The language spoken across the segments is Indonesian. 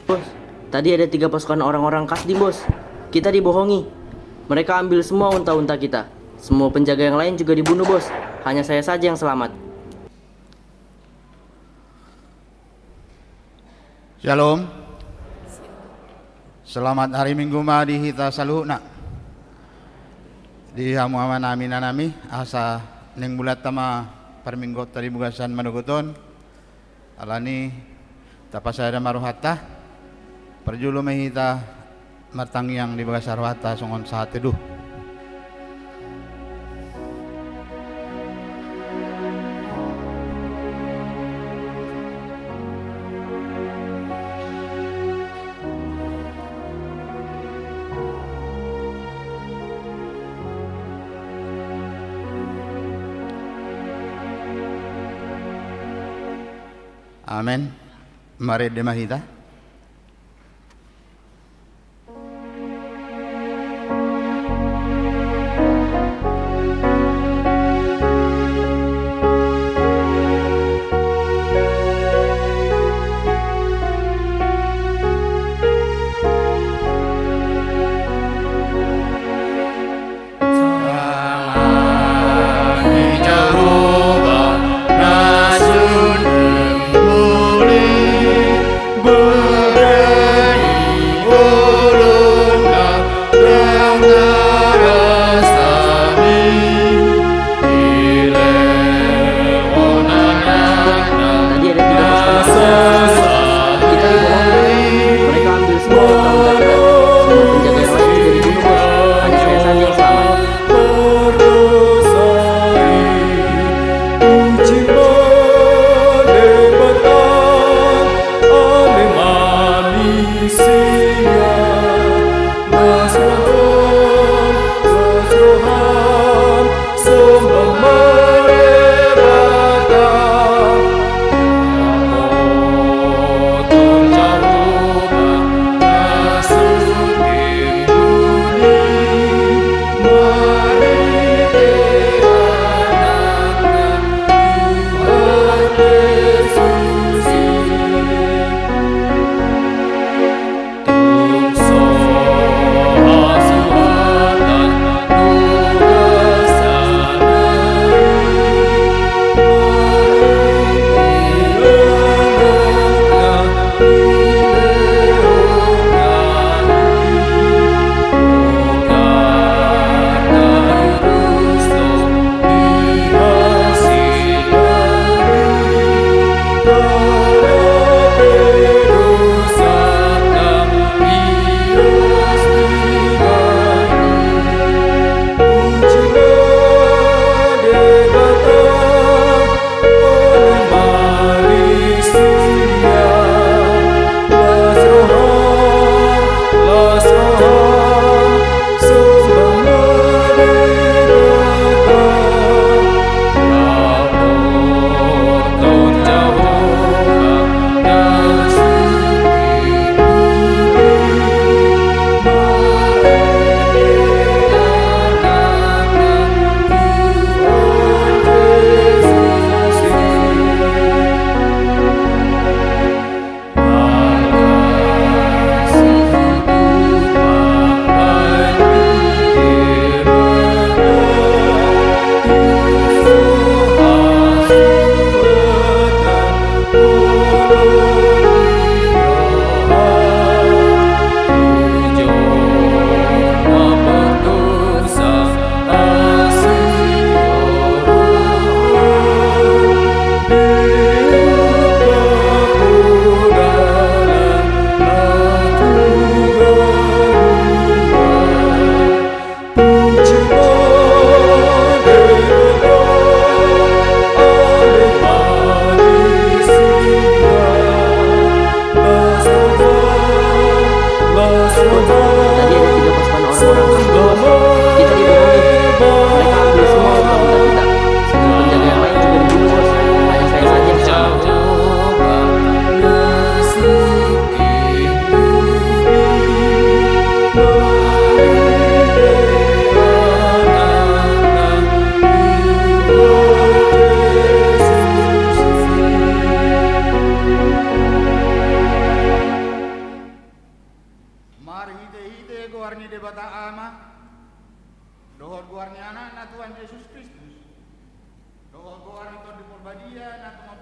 Bos, tadi ada 3 pasukan orang-orang Kasdim, bos. Kita dibohongi. Mereka ambil semua unta-unta kita. Semua penjaga yang lain juga dibunuh, bos. Hanya saya saja yang selamat. Shalom. Selamat hari Minggu madi hita saluhna. Di hamu nami nanami asa ning bulat tama perminggot tadi bugasan manuguton. Alani tapasada maruhata. Perjulu mehita martangyang di bagas arwata songon sa teduh. Amen. Mari demahita.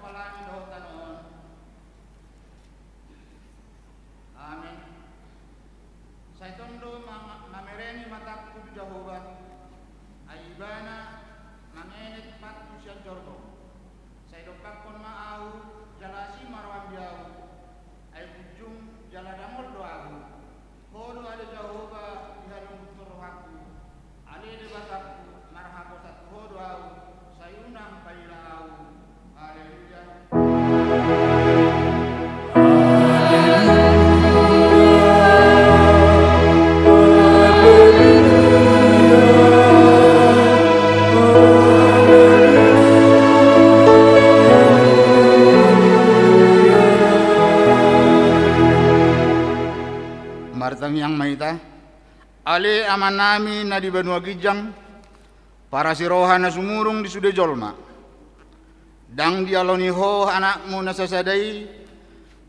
palani dohotan on. Amin. Saitondo mamereni matakku Jehovah. Aibana mangenet patu siya jorgo. Saidopakon maau jalasi marwan biau. Ay bujung jaladamol doaku. Hodo ada Jehovah dihalung rohaku. Ale debatakku marhabo satu hodo au. Sayunang pailau. Haleluya. Martang yang maita ale aman nami na di Banua Gijang para siroha na sumurung di sude jolma dang dialoni ho anakmu na sasadai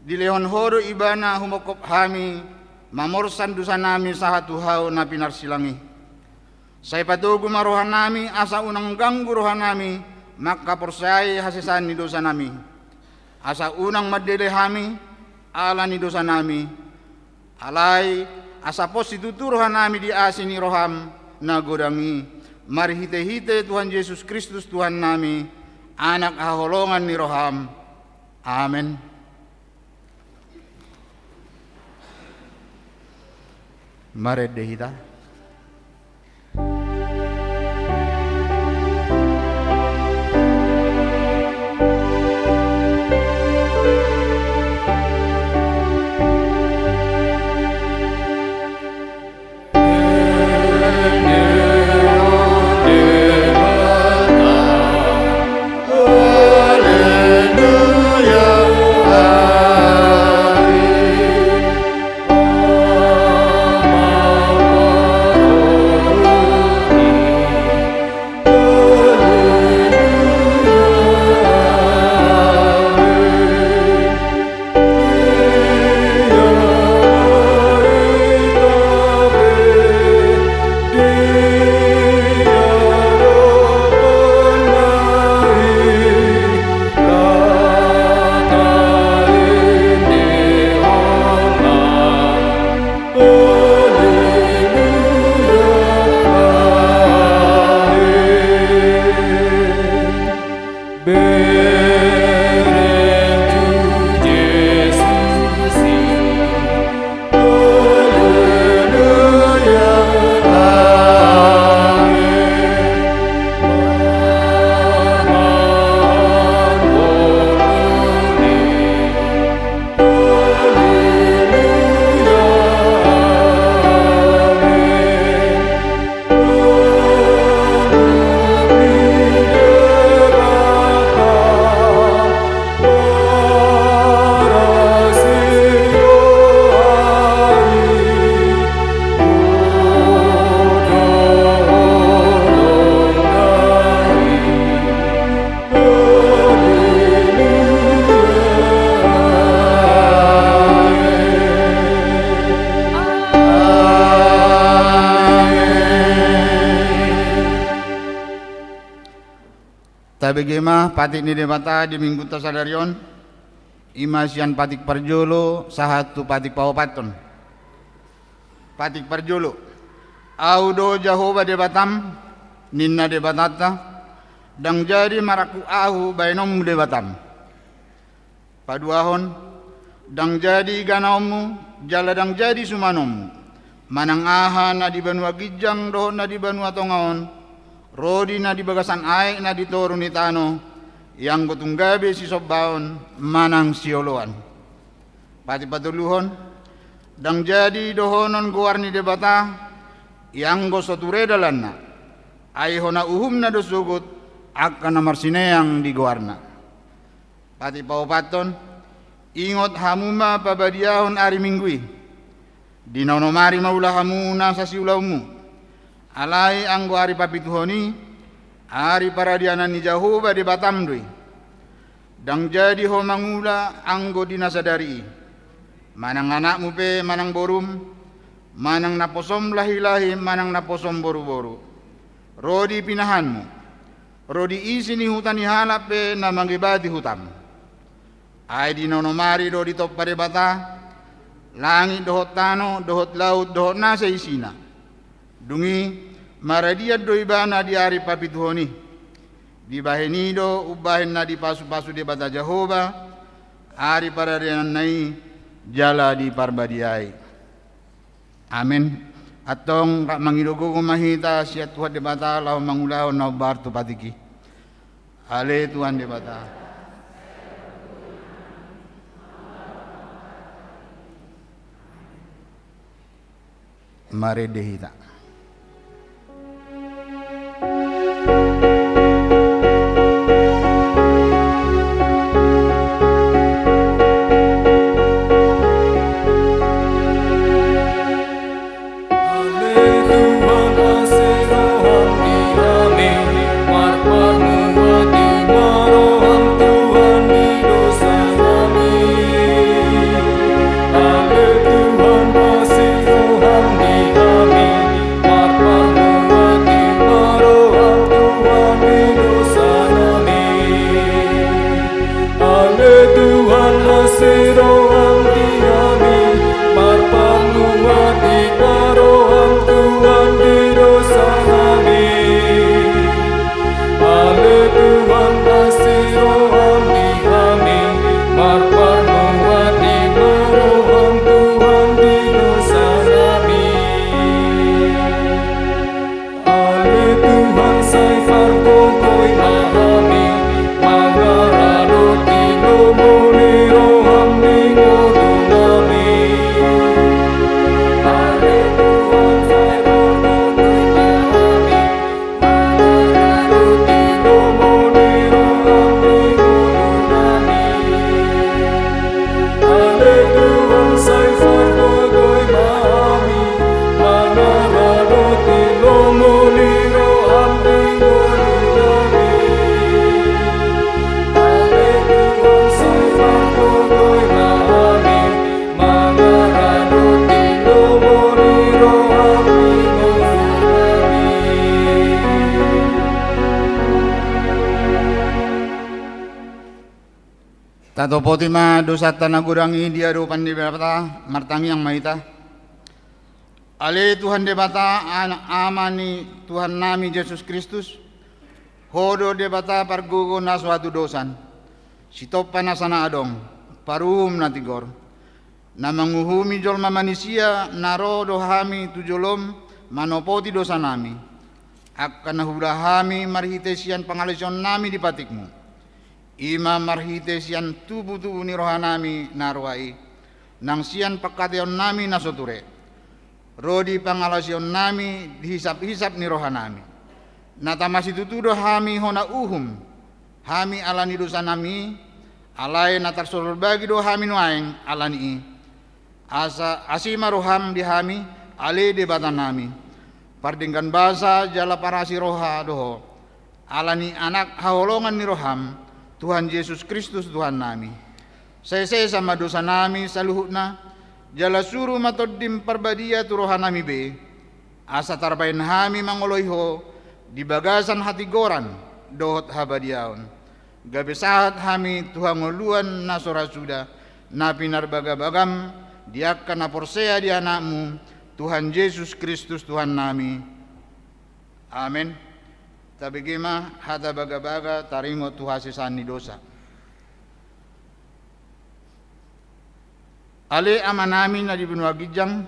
di lehon hodo ibana humokop hami mamorsan dusa nami sahatu hau na pinarsilangi saya patugu marohan nami asa unang ganggu rohan nami maka persai hasisan ni dosa nami asa unang madele hami ala ni dosa nami alai asa positutu rohan nami di asini roham nagodangi mari hite-hite Tuhan Yesus Kristus Tuhan nami anak haholongan ni roham amin. Mari dehita Tabegema patik ni demata di minggu tasadarion imasian patik parjolo sahatu patik pawapaton patik parjolo audo Jehovah debatam ninna debatata dang jadi maraku ahu bainom debatam paduahon dang jadi ganaomu jala dang jadi sumanomu manang aha na di Banua Gijang doh na di Banua Tongaon rodi na di bagasan aik na di toru ni tano yang gotunggabe si sobbaon manang sioloan pati patuluhon dang jadi dohonon guarni debata yang gosoture dalanna ai hona uhum na dosugut akan marsineang di guarna pati paupaton ingot hamuma pabadiahon ari minggui di nonomari maula hamuna sa siulaumu alai anggo ari papituhoni ari paradianan ni Jehovah di Batamdui dang jadi ho mangula anggo dinasadari manang anakmu pe manang borum manang naposom lahi-lahi manang naposom boru-boru rodi pinahanmu rodi isi ni hutan ni halap pe na manggibati hutam Ai di nonomari do di top pare bata, langit dohot tano, dohot laut, dohot nasa isina. Dungi, maradia do ibana di ari papituhoni. Di bahenido, ubahin na di pasu-pasu di bata Jehovah, ari pararianan nai, jala di parbadiai. Amin. Atong mangidugo kumahita siya Tuhan di bata, lau mangulaw na ubar tu patiki. Ale Tuhan di bata. Mari dehita. Tato potima dosa tanah gurangi dia rupan di bata martangi yang maita. Ale Tuhan de bata amani Tuhan nami Yesus Kristus. Hodo de bata pargugo na suatu dosan. Sitopa na sana adong parum na tigor. Na manguhumi jolma manusia naro dohami tujolom manopoti dosa nami. Akan hurahami marhitesian pangalesion nami di patikmu. Ima marhite sian tubuh-tubuh ni rohanami narwai nang sian pakateon nami nasoture rodi pangalasion nami dihisap-hisap ni rohanami nata masih tutudo hami hona uhum hami alani dosa nami alai natar sorol bagi do hami nuaing alani asa asima roham di hami ale de batan nami pardingkan basa jala parasi roha doho alani anak haolongan ni roham Tuhan Yesus Kristus Tuhan nami. Saya sama dosa nami saluhutna jala suruh matodim parbadia turohan nami be. Asa tarbain hami mangoloiho di bagasan hati goran dohot habadiaon. Gabe sahat hami Tuhan ngoluan nasora suda napi narbagabagam diakan naporsea di anakmu Tuhan Yesus Kristus Tuhan nami. Amin. Tabigima hada baga-baga tarimo tuhasisan ni dosa. Ale amanami na di benua gijang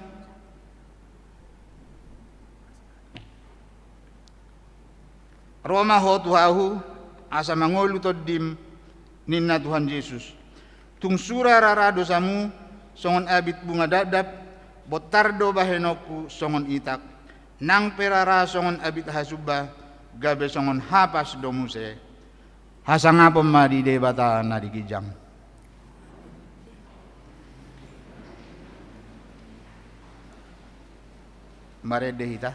Roma ho tuhahu asa mangolu todim ninna Tuhan Yesus. Tung sura rara dosamu songon abit bunga dadap botardo bahenoku songon itak nang perara songon abit hasubah gabe songon hapas domuse hasanga pemadi debata na di kijang mare dehita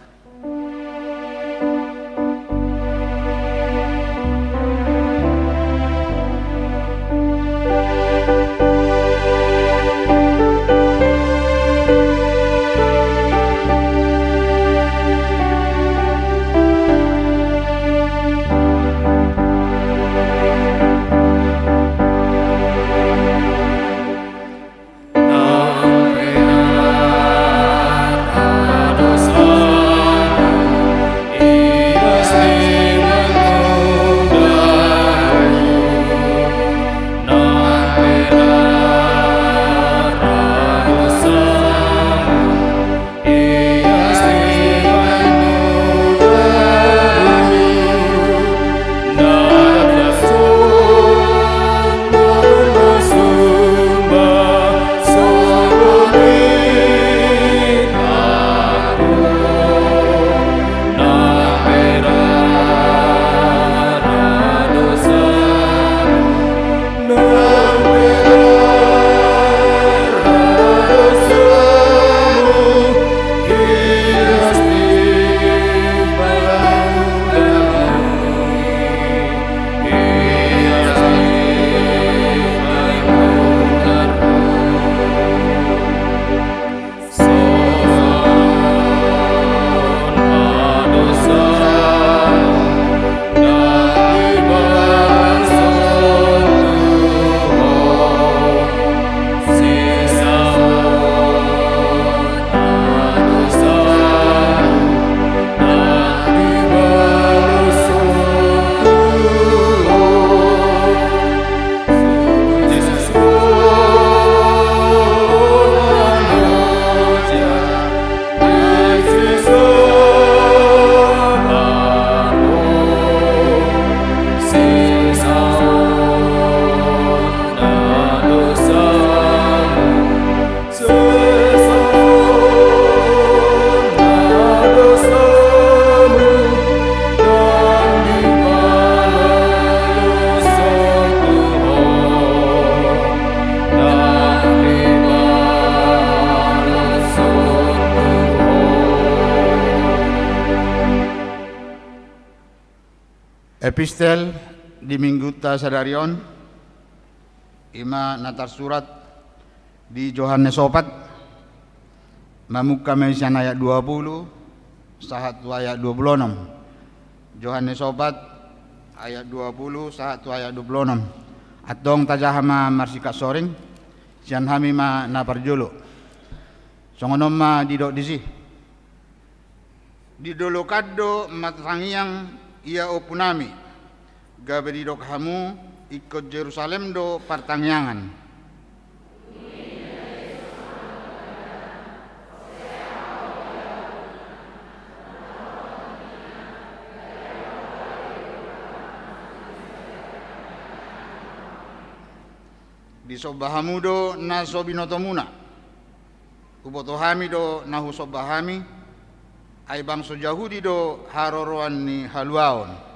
epistel di minggu ta sadarion ima natar surat di Yohanes 4 mamuka mesian ayat 20 sahatu ayat 26. Yohanes 4 ayat 20 sahatu ayat 26. Atong tajahama marsika soring sian hami ma na parjulu songonom ma didok disi didolo kaddo matrangiang ia opunami gabe didok hamu ikut Jerusalem do partangyangan di sobahamu do na sobinotomuna ubotohami do nahu sobahami ay bangso Yahudi do haroroan ni haluaon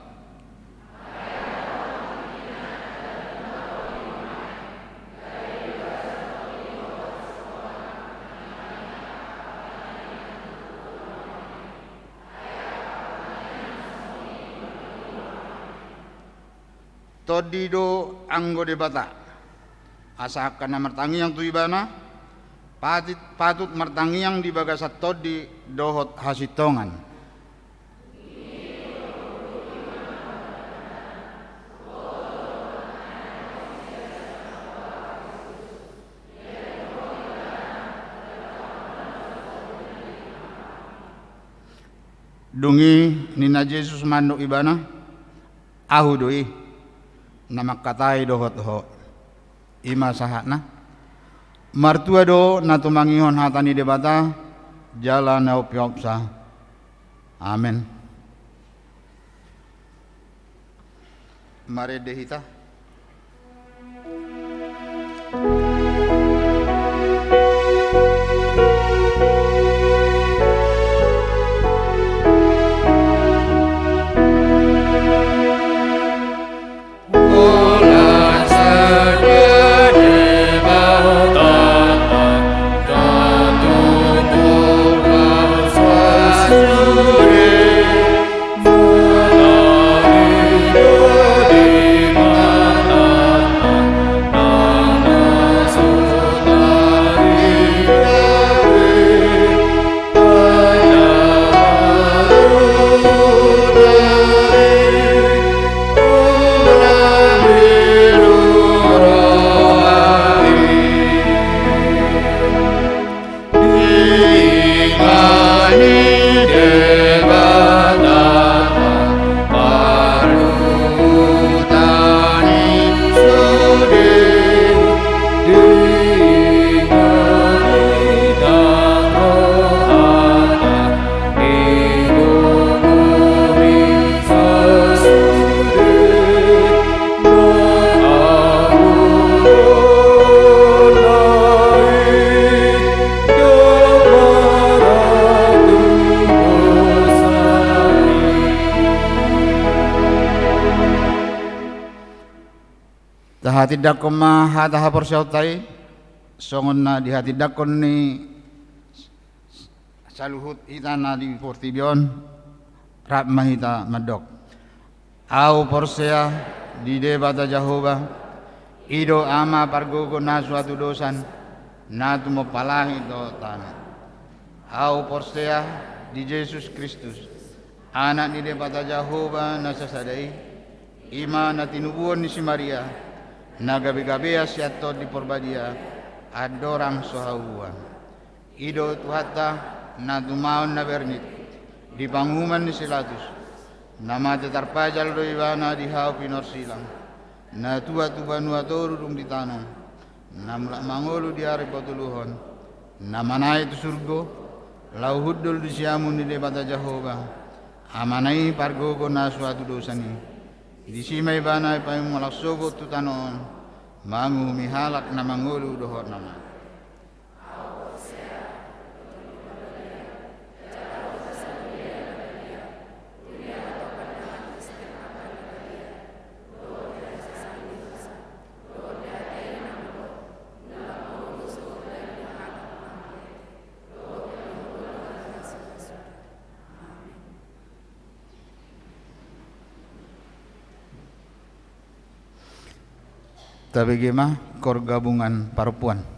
todi do anggo de bata asakan na martangiang tuibana patut martangiang di bagasat todi dohot hasitongan dungi nina Jesus manuk ibana ahu doi namakatai dohot ho ima sahatna martua do natumangihon hatani debata jalan naupiopsa amen. Mari dehita hati dakon ma hata hapor syautai songon na di hati dakon ni saluhut itana di portibion rap mahita madok au porsea di debata Jehova ido ama pargogo na suatu dosan na tumo palahi do tanah au porsea di Yesus Kristus anak di debata Jehova na sasadai ima na tinubuon ni si Maria na gabi-gabi siato di porbadia adorang sohawan ido tuhata na tumaon na bernit di panghuman ni silatus nama tetarpajal do ibana di hau pinor silang na tua tu banua toru dung di tanah na mulak mangolu di hari potuluhon na manai tu surgo lau huddul di siamun di debata Jehova amanai pargogo na suatu dosani di simay banay payung malaksogo tutanon mangu mihalak na mangulu dohot nama Tapi gimana kor gabungan perempuan?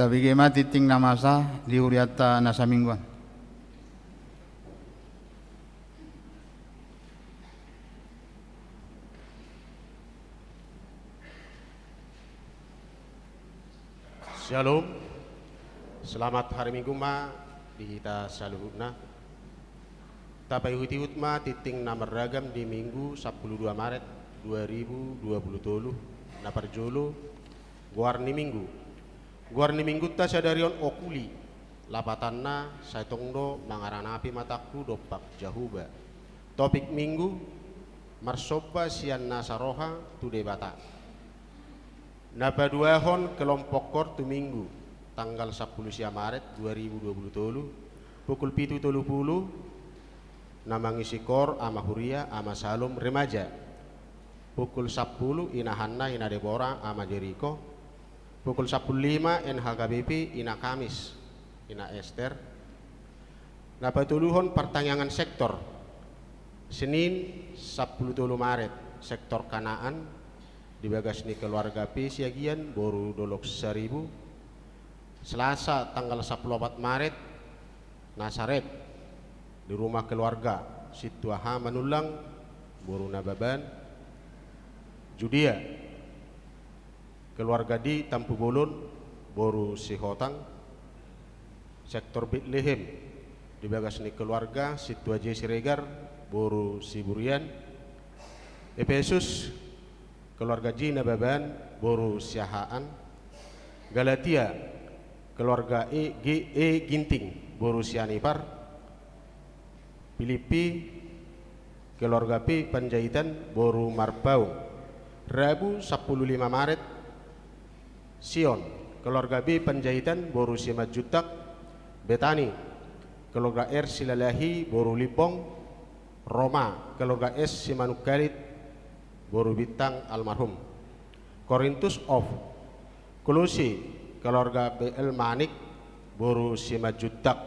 Tapi gema titing namasa di huriata nasa mingguan. Shalom, selamat hari Minggu ma di kita saluhuna. Tapai huti utma titing nama ragam di Minggu 12 Maret 2023 na parjolo guarni Minggu ta sadarion okuli lapatanna saitongdo mangaranapi mataku dopak jahuba. Topik Minggu marsoba sian nasaroha tu debata. Napaduahon kelompok kor tu Minggu tanggal 10 Maret 2023 pukul 7.30 Namangi Sikor, ama Huria, ama Salum remaja. Pukul 10 ina Hanna, ina Deborah, ama Jericho. Pukul 10.05 NHKBP, ina Kamis, ina Esther. Napatuluhon pertanyaan sektor. Senin 10 Maret sektor Kanaan dibagas ni keluarga P siagian boru dolok 1000. Selasa tanggal 14 Maret Nasaret di rumah keluarga Situaha Manulang boru Nababan. Judia keluarga di Tampu Bolon boru Sihotang. Sektor Bethlehem dibagas ni keluarga Situaje Siregar boru Siburian. Efesus keluarga Ji Nababan boru Siahaan. Galatia keluarga E Ginting boru Sianipar. Filipi keluarga P Panjaitan boru Marbaung. Rabu 15 Maret Sion keluarga B Panjaitan boru Simajutak. Betani keluarga R Silalahi boru Lipong. Roma keluarga S Simanuk Galit boru Bintang almarhum. Korintus of Kolose keluarga BL Manik boru Simajutak.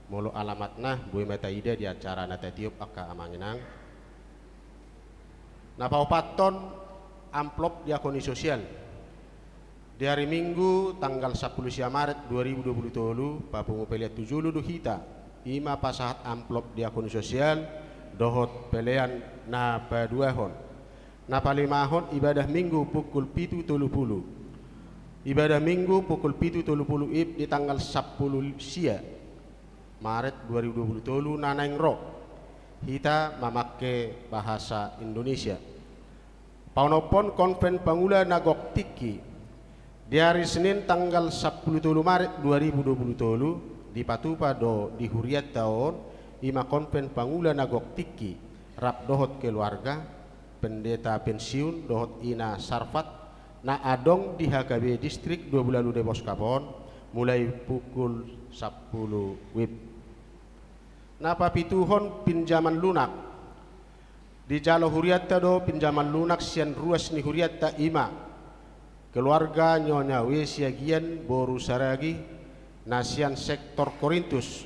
Mulu alamatna Bui Metaida di acara nata tiup aka amanginang. Napaupaton amplop diakoni sosial di hari Minggu tanggal 10 Maret 2020 papungu peliat 7 hita ima pasahat amplop diakoni sosial dohot pelean na paduahon na palimahon ibadah minggu pukul 7.30. Ibadah minggu pukul 7.30 ib di tanggal 10 sia Maret 2020 nanaing roh kita memakai bahasa Indonesia. Paunopon konven pangula nagok tiki di hari Senin tanggal 10 Maret 2020 di Patupa do di Huriat tahun ima konven pangula nagok tiki rap dohot keluarga pendeta pensiun dohot ina Sarfat na adong di HKB distrik 2 bulan Depos Kapon mulai pukul 10 WIB. Napa pituhon pinjaman lunak di Jalo Huriatta do pinjaman lunak sian ruas ni Huriatta ima keluarga nyonya siagian boru saragi nasian sektor Korintus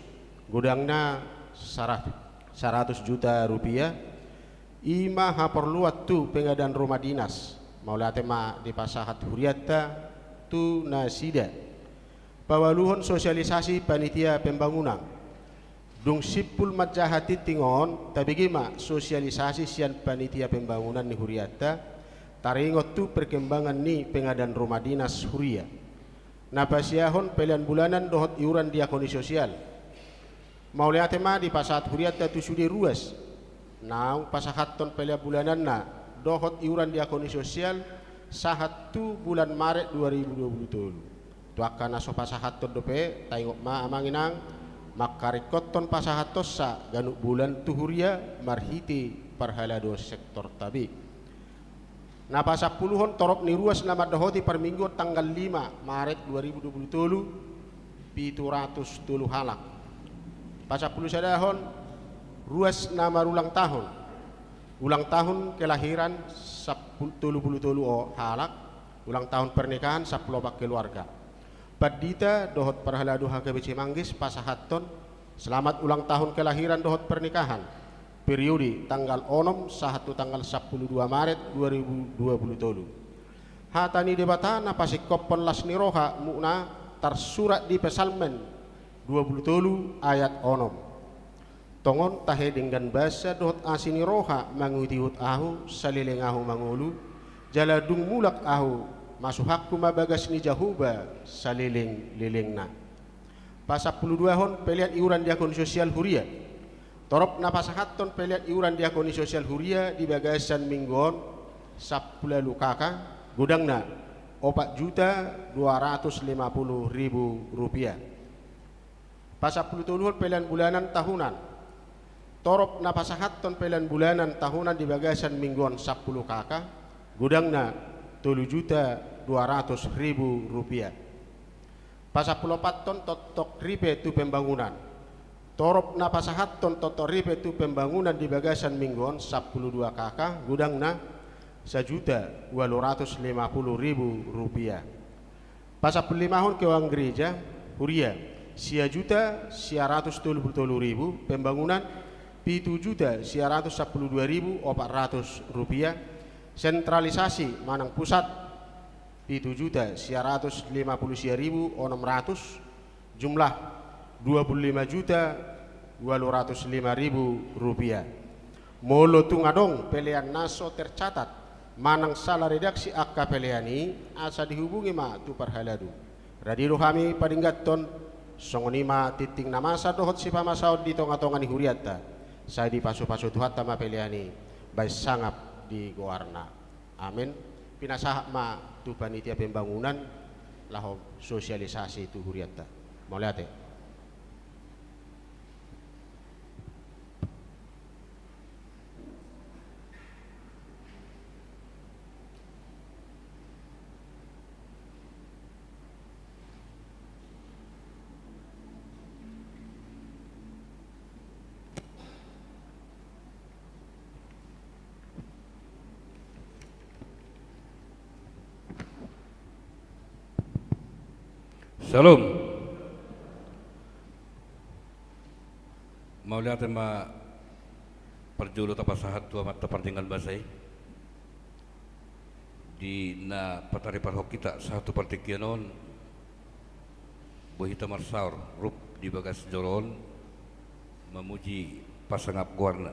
gudangna 100 juta rupiah ima haperluat tu pengadaan rumah dinas maulatema di pasahat Huriatta tu nasida pawaluhon sosialisasi panitia pembangunan dung sipul majahati tingon tapi gima sosialisasi sian panitia pembangunan ni Huriatta taringot tu perkembangan ni pengadaan rumah dinas Huria napasiahon pelian bulanan dohot iuran diakoni sosial mauliatema di pasahat Huriatta tu sudi ruas naung pasahaton pelian bulanan na dohot iuran diakoni sosial sahat tu bulan Maret 2020 tu akan aso pasahaton dope tayngok ma amanginang makarikoton pasahatos sa ganuk bulan tuhuria marhiti parhalado sektor tabi. Napa 10-hon torok ni ruas nama dohoti per minggu tanggal 5 Maret 2020 700 halak. Pas 10 sadahon ruas nama ulang tahun. Ulang tahun kelahiran 10 halak. Ulang tahun pernikahan 10 keluarga. Padita dohot parhaladu HKBC Manggis pasahaton selamat ulang tahun kelahiran dohot pernikahan periode tanggal 6 sahatu tanggal 12 Maret 2020 hatani debatana pasikopon lasni roha mukna tersurat di pesalmen 20 ayat 6 tongon tahe dengan bahasa dohot asini roha mangutihut ahu salileng ahu mangulu jaladung mulak ahu masuhakku mabagas ni jahuba saliling-lilingna. Pas 12 hon pelian iuran diakoni sosial Huria. Torop na pasahaton pelian iuran diakoni sosial Huria di bagasan minggon 10 kaka gudangna 4.250.000 rupiah. Pas 10 hon pelian bulanan tahunan. Torop na pasahaton pelian bulanan tahunan di bagasan minggon 10 kaka gudangna 7.200.000 rupiah. Pas 10 ton totok ripe tu pembangunan. Torop na pasahaton totoripe tu pembangunan di Bagasan Minggon 12 kakak gudangna 1.850.000 rupiah. Pasal pelimahun ke uang gereja Huria 1.933.000 pembangunan 7.912.400 rupiah. Sentralisasi Manang Pusat 7.950.600 jumlah 25.205.000 rupiah. Molo tungadong pelean naso tercatat manang salah redaksi akka peleani asa dihubungi ma tu parhaladu. Radio kami padinggaton songonima titing namasa dohot si pamasaud di tonga-tonga ni huriata. Saya di pasu-pasu tuhat tama peleani bay sangap di goarna. Amin. Pinasah ma tu panitia pembangunan laho sosialisasi tu huriata. Moliate. Shalom. Mau lihat ma perjulu tapasahat tua mata pertinggal basai di na patari parhok kita satu partikianon bohita marsaur rup di bagas joron memuji pasangap guarna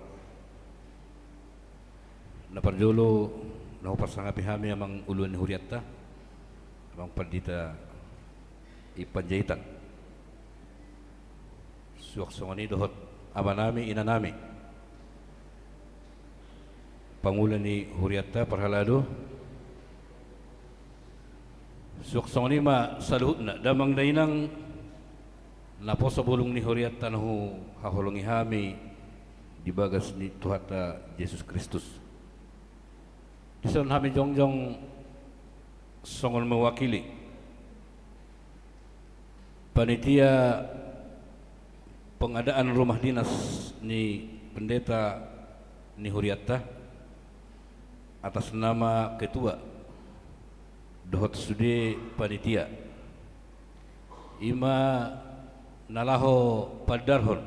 na perjulu na pasangap hami amang uluan huriatta amang perdita ipanjaitan suaksongani dohot amanami inanami pangulan ni huriatta parhalado suaksongani ma saluhutna damang dainang naposo bulung ni huriatta nahu hahulungi hami di bagas ni Tuhata Yesus Kristus dison hami jongjong songon mewakili panitia pengadaan rumah dinas ni pendeta ni Huriatta atas nama ketua dohot sude panitia ima nalaho padarhon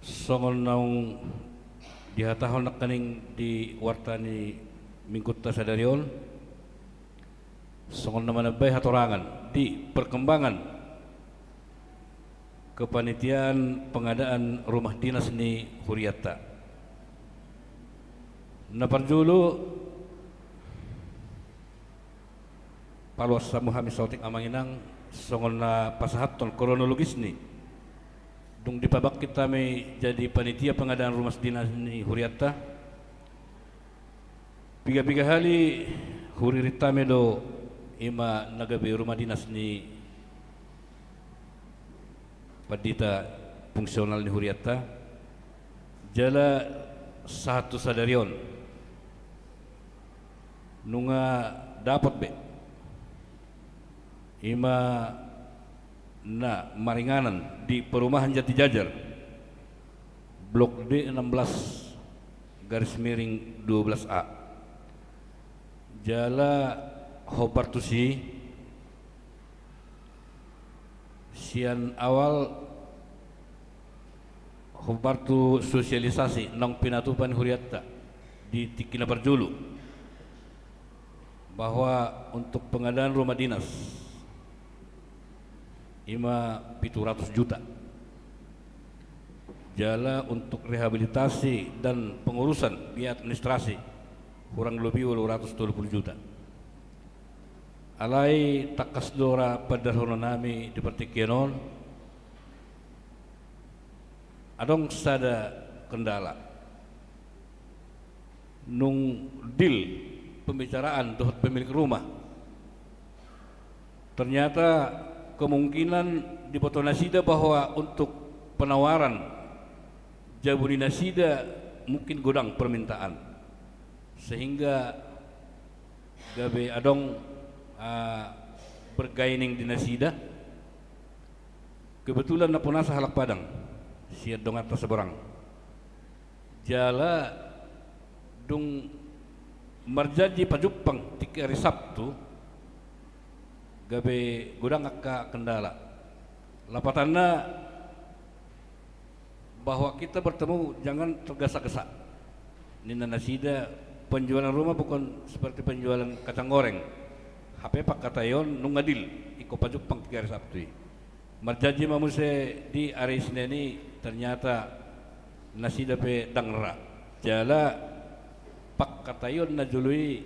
songon naung dihatahon nakaning di wartani mingkutta sadarion songon nama nabay hatorangan di perkembangan kepanitiaan pengadaan rumah dinas ni Huriatta. Naparjulu paluas samuhami sautik amanginang songon na pasahaton kronologis ni dung dipabak kita may jadi panitia pengadaan rumah dinas ni Huriatta piga-piga hali huririta do ima nagabi rumah dinas ni padita fungsional ni Huriatta jala satu sadarion nunga dapat be ima na maringanan di perumahan Jati Jajar blok D16 garis miring 12A jala Hobartusi sian awal Hobartu sosialisasi nang pinatupan Huriatta di Tikina Parjulu bahwa untuk pengadaan rumah dinas ima 700 juta jala untuk rehabilitasi dan pengurusan biaya administrasi kurang lebih 270 juta alai takas dora padarhono nami di partikianon adong sada kendala nung deal pembicaraan dohot pemilik rumah ternyata kemungkinan di Boto Nasida bahwa untuk penawaran Jabuni Nasida mungkin godang permintaan sehingga gabe adong bergaining di Nasida kebetulan na punasa halak padang siya dong atas seberang jala dung marjaji pajupang tiga hari Sabtu gabe gudang akka kendala lapatanna bahwa kita bertemu jangan tergesa-gesa. Nina nasida penjualan rumah bukan seperti penjualan kacang goreng. HP pak katayon nung ngadil iko pajupang tiga hari Sabtu. Marjaji mamuse di hari Senin ini ternyata nasida pe dangra. Jala pak katayon na jului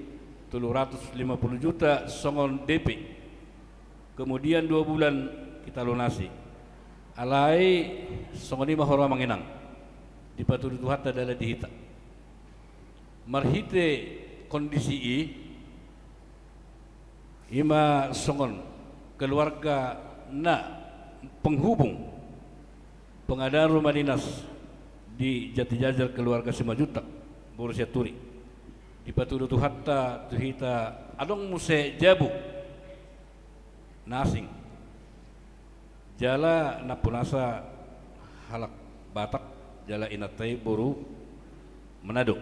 750 juta songon DP. Kemudian 2 bulan kita lunasi. Alai songoni mahora manginang di paturu tuhata adalah dihita marhite kondisi ima songon keluarga na penghubung pengadaan rumah dinas di Jati Jajar keluarga Simajutak Borussia Turi di paturu tuhata tuhita adong muse jabu nasing jala napunasa halak Batak jala inatai boru Manado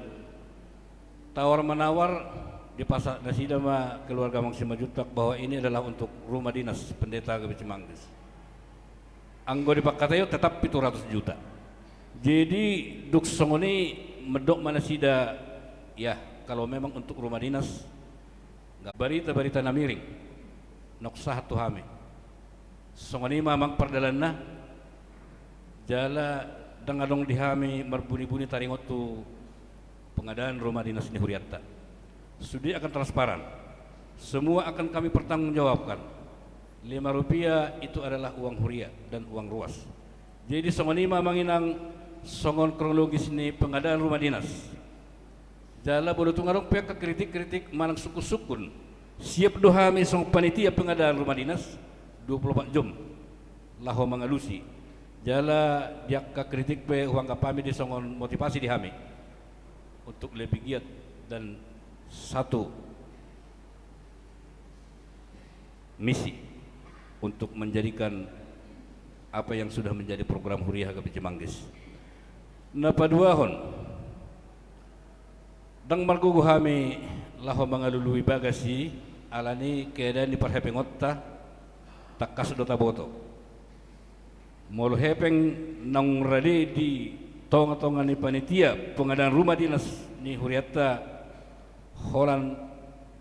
tawar menawar di pasar nasida ma keluarga Mang Simajutak bahwa ini adalah untuk rumah dinas pendeta Gabe Cimanggis anggo di Pakatayo tetap 700 juta jadi duk songoni medok manasida ya kalau memang untuk rumah dinas nggak barita namiring noksah tuhame songoni mamang perdalanna jala dangadong dihami marbuni-buni taringot tu pengadaan rumah dinas ni Huriatta sudi akan transparan semua akan kami pertanggungjawabkan 5 rupiah itu adalah uang huria dan uang ruas jadi songoni mamang inang songon kronologis ni pengadaan rumah dinas jala bodo tungarong pihak kritik manang suku-sukun siap dohami song panitia pengadaan rumah dinas 24 jam laho mengalusi jala diakka kritik pe huang kapami di songon motivasi dihami untuk lebih giat dan satu misi untuk menjadikan apa yang sudah menjadi program Huriah Gabe Cimanggis napa duahon dang margugu hami laho mengalului bagasi alani keadaan di perhepengotta takas dota boto molo hepeng nang rade di tonga-tonga ni panitia pengadaan rumah dinas ni Huriatta holan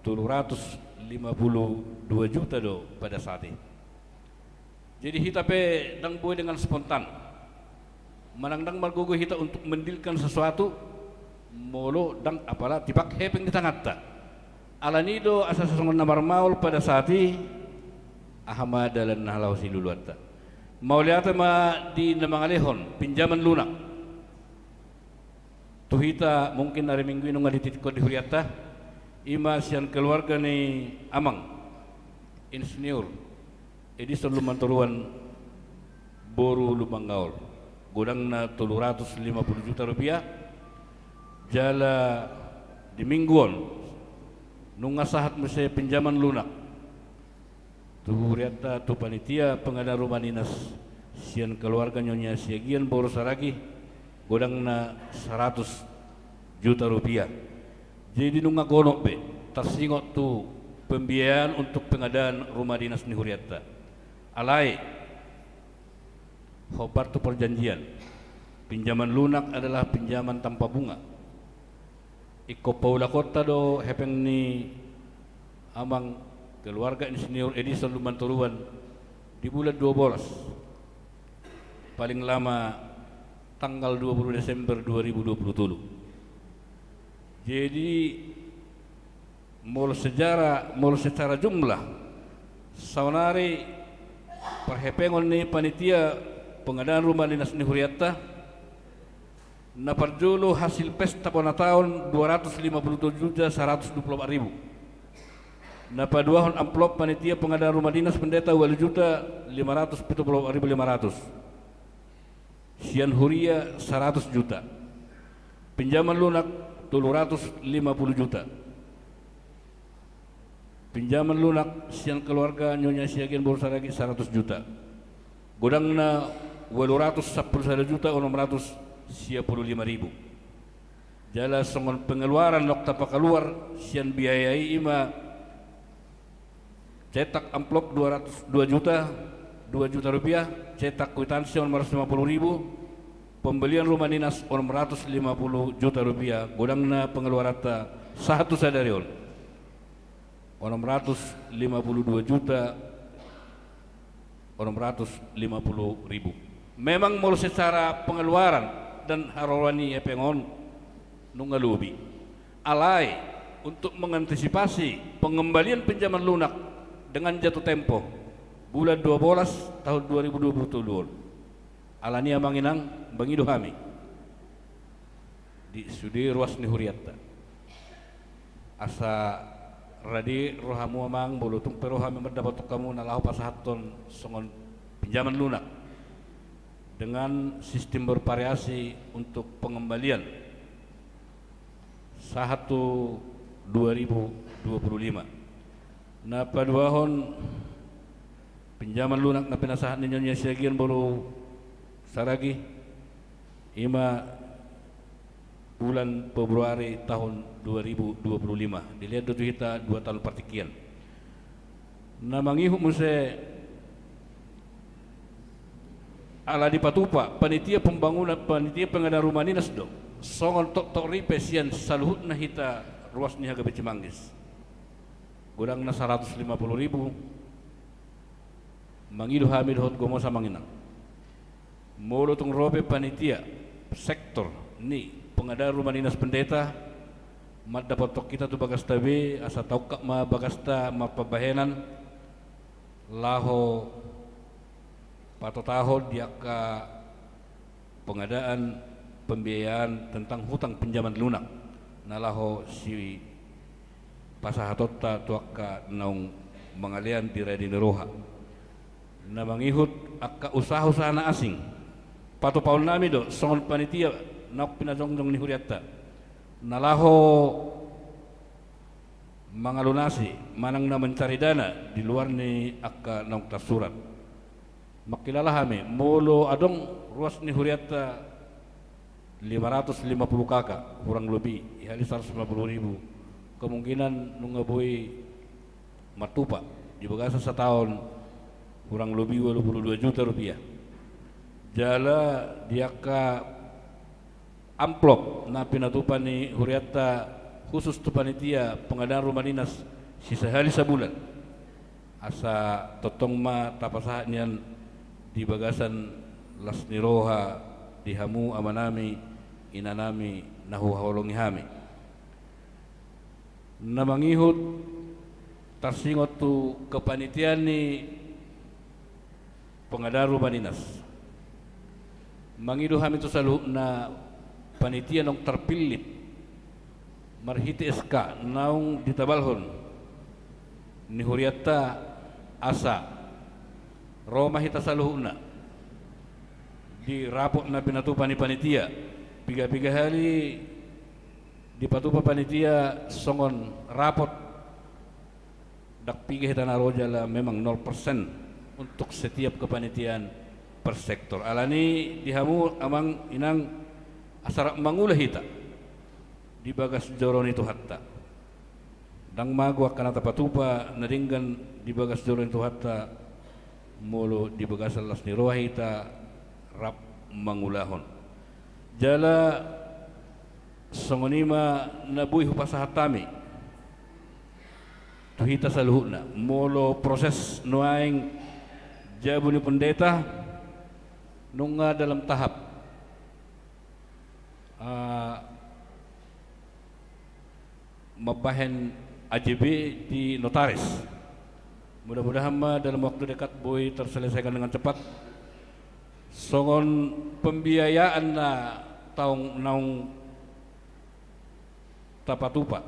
752 juta do pada saat ini jadi hita pe dang boy dengan spontan manang margogo hita untuk mendilkan sesuatu molo dang apalah tipak hepeng di tangatta alanido asas songon namar maul pada saat ini Ahmad dalan nahalau si luluatta mauliata ma di namangalehon pinjaman lunak tuhita mungkin hari minggu ini ngadititko di Huriatta ima sian keluarga ni Amang insinyur Edison Lumanturuan boru Lumanggaul godang na 750 juta rupiah jala di mingguan nunga sahat mese pinjaman lunak tu Huriatta tu panitia pengadaan rumah dinas sian keluarga nyonya siagian boros saragi godang na 100 juta rupiah jadi nunga gonok be tersingot tu pembiayaan untuk pengadaan rumah dinas ni Huriatta alai hobar tu perjanjian pinjaman lunak adalah pinjaman tanpa bunga iko paula kota do hepeng ni Amang keluarga insinyur Edison Lumanturuan di bulan 12 paling lama tanggal 20 Desember 2027 jadi mul secara jumlah saunari perhepengon ni panitia pengadaan rumah dinas ni Huriatta na parjulu hasil pesta pada tahun 257.124.000 napa duahon amplop panitia pengadaan rumah dinas pendeta 2.570.500 sian huria 100 juta pinjaman lunak 750 juta pinjaman lunak sian keluarga nyonya siagian borsaragi 100 juta godangna 810.655.000. Jala songon pengeluaran nokta pakaluar sian biayai ima cetak amplop 2 juta rupiah, cetak kwitansi 550.000, pembelian rumah dinas 450 juta rupiah, godangna pengeluaran satu sadarion 452 juta 450.000. Memang mau secara pengeluaran dan harwani epengon nungalubi alai untuk mengantisipasi pengembalian pinjaman lunak dengan jatuh tempo bulan 12 tahun 2022. Alani amanginang bangido kami di studi ruas ni Huriatta asa radi rohamu amang bulutung pero kami mendapat kamu nalahu pasahaton songon pinjaman lunak dengan sistem bervariasi untuk pengembalian 2025. Na paduahon pinjaman lunak na pinasahan ninyo niya siyagian bolu saragi ima bulan Februari tahun 2025. Dilihat itu kita 2 tahun partikian. Na mangihu muse ala di Patupa panitia pembangunan panitia pengadaan rumah dinas do songon tok ripe sian saluhut na hita ruas ni Haga Becimanggis godang na 150.000 mangido hamid hot gomo sa manginang molo tong robe panitia sektor ni pengadaan rumah dinas pendeta mat dapat tok kita tu bagas tabe asa taukak ma bagasta ma pabahenan laho patotahon dia ka pengadaan pembiayaan tentang hutang pinjaman lunak nalaho si pasahatota tuaka naung mangalian di Radin Roha na mangihut akka usaha-usaha na asing patopaul nami do songon panitia nak pinajongjong ni Huriatta nalaho mangalunasi manang na mencari dana di luar ni akka naung tasurat makilala kami molo adong ruas ni Huriatta 550 kakak kurang lebih ihali 150.000 kemungkinan nungaboy matupa di bagasa setahun kurang lebih 22 juta rupiah jala diaka amplop na pinatupan ni Huriatta khusus tu panitia pengadaan rumah dinas sisa hari sebulan asa totong ma tapasahan yan di bagasan Lasni Roha di hamu amanami inanami nahuhawalongi hami na mangihut tarsingot tu kepanitian ni pengadaan rumah dinas mangido kami tu salu na panitia nong terpilih marhiti SK naung ditabalhon ni Huriatta asa Roma hita saluhuna di rapot na pinatupa ni panitia piga-piga hari di patupa panitia songon rapot dak piga hita narojala memang 0% untuk setiap kepanitiaan per sektor alani dihamu amang inang asara mangulah hita di bagas joron itu hatta dang magwa kanata patupa naringgan di bagas joron itu hatta molo di bagas Lasni Roha hita rap mangulahon jala songonima nabuhi hupasahatami tuhita saluhuna molo proses nuaing jabu ni pendeta nunga dalam tahap mabahen AJB di notaris mudah-mudahan dalam waktu dekat boy terselesaikan dengan cepat songon pembiayaan na taung naung tapatupa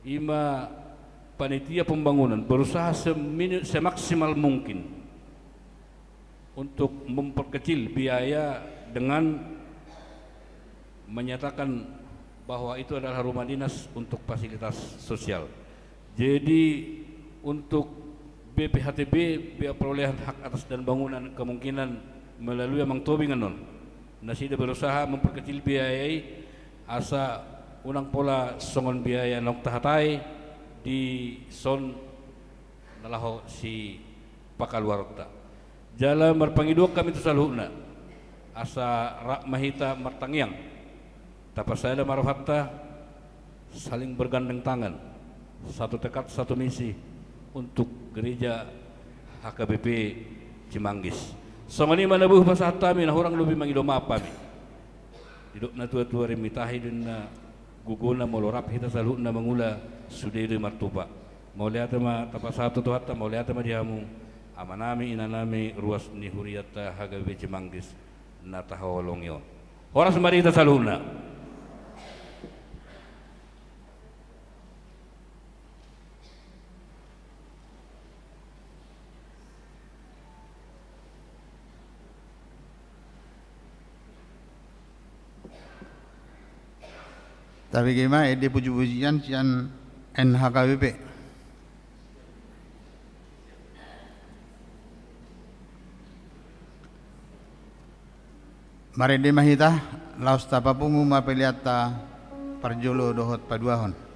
ima panitia pembangunan berusaha semaksimal mungkin untuk memperkecil biaya dengan menyatakan bahwa itu adalah rumah dinas untuk fasilitas sosial. Jadi untuk BPHTB bea perolehan hak atas dan bangunan kemungkinan melalui amang tobingan non. Nasida berusaha memperkecil biaya asa unang pola songon biaya nok tahatay di son nalaho si pakaluarta. Jala marpangidok kami tu saluhna asa rak mahita martangyang tapasada maruhatta saling bergandeng tangan, satu tekad satu misi untuk gereja HKBP Cimanggis. Songani manabuh pasahat kami na orang lebih mangidom apa mi. Diduk na tua-tua remitahi din na guguna molorap hita salut na mangula sudiri martupa. Mau lihat ma tapasatu tu hatta mau lihat ma diamu amanami inanami ruas ni huriata HKBP Cimanggis na tahawalong yon. Horas mari hita saluna. Tapi gimana ide puji-pujian cian NHKBP. Mari di mahita laos tapapungu mapeliata parjolo dohot paduahon.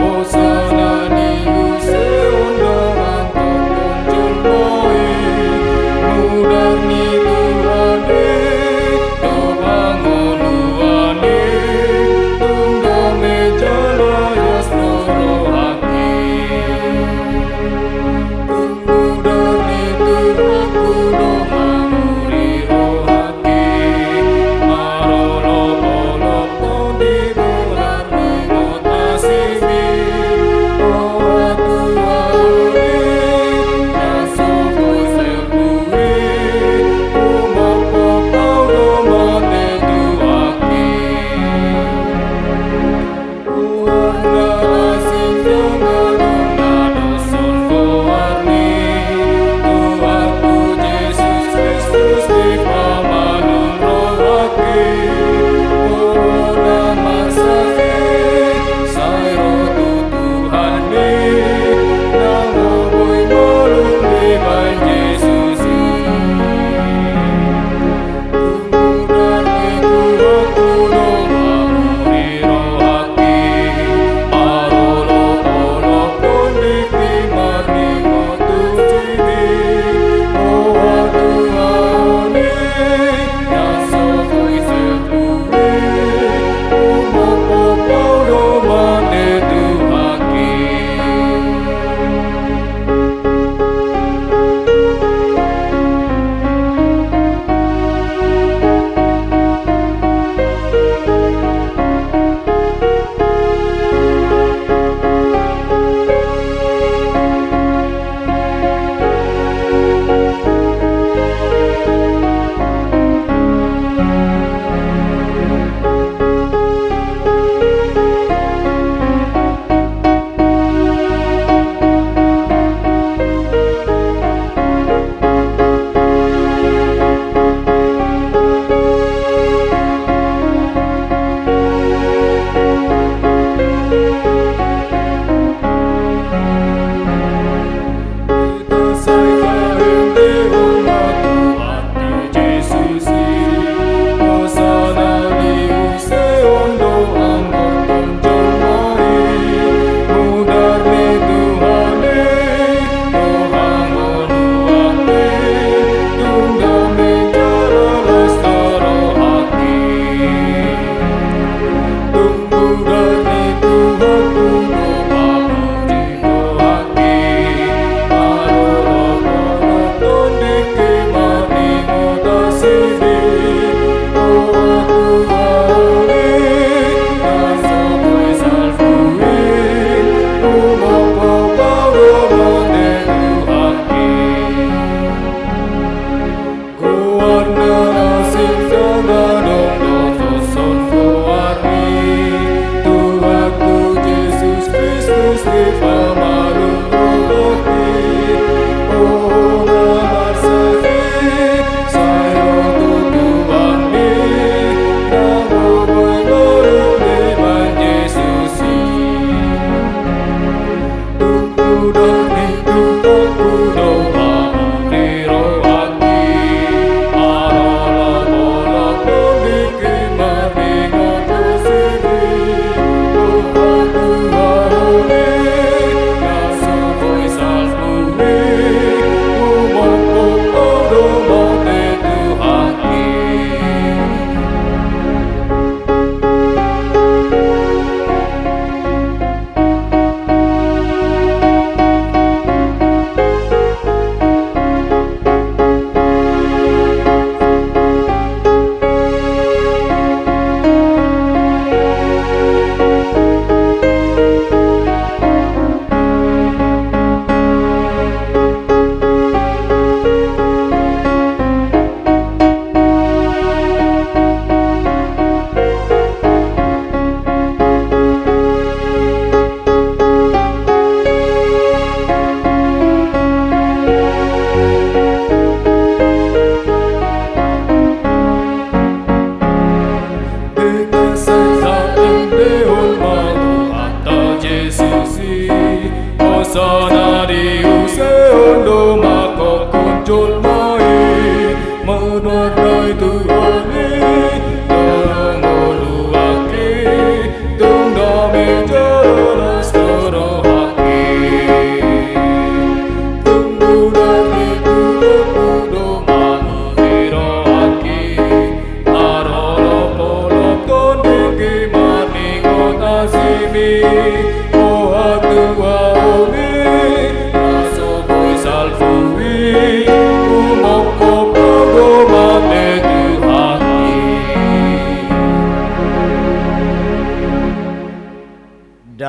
Osana ni use undangan tonton jelmo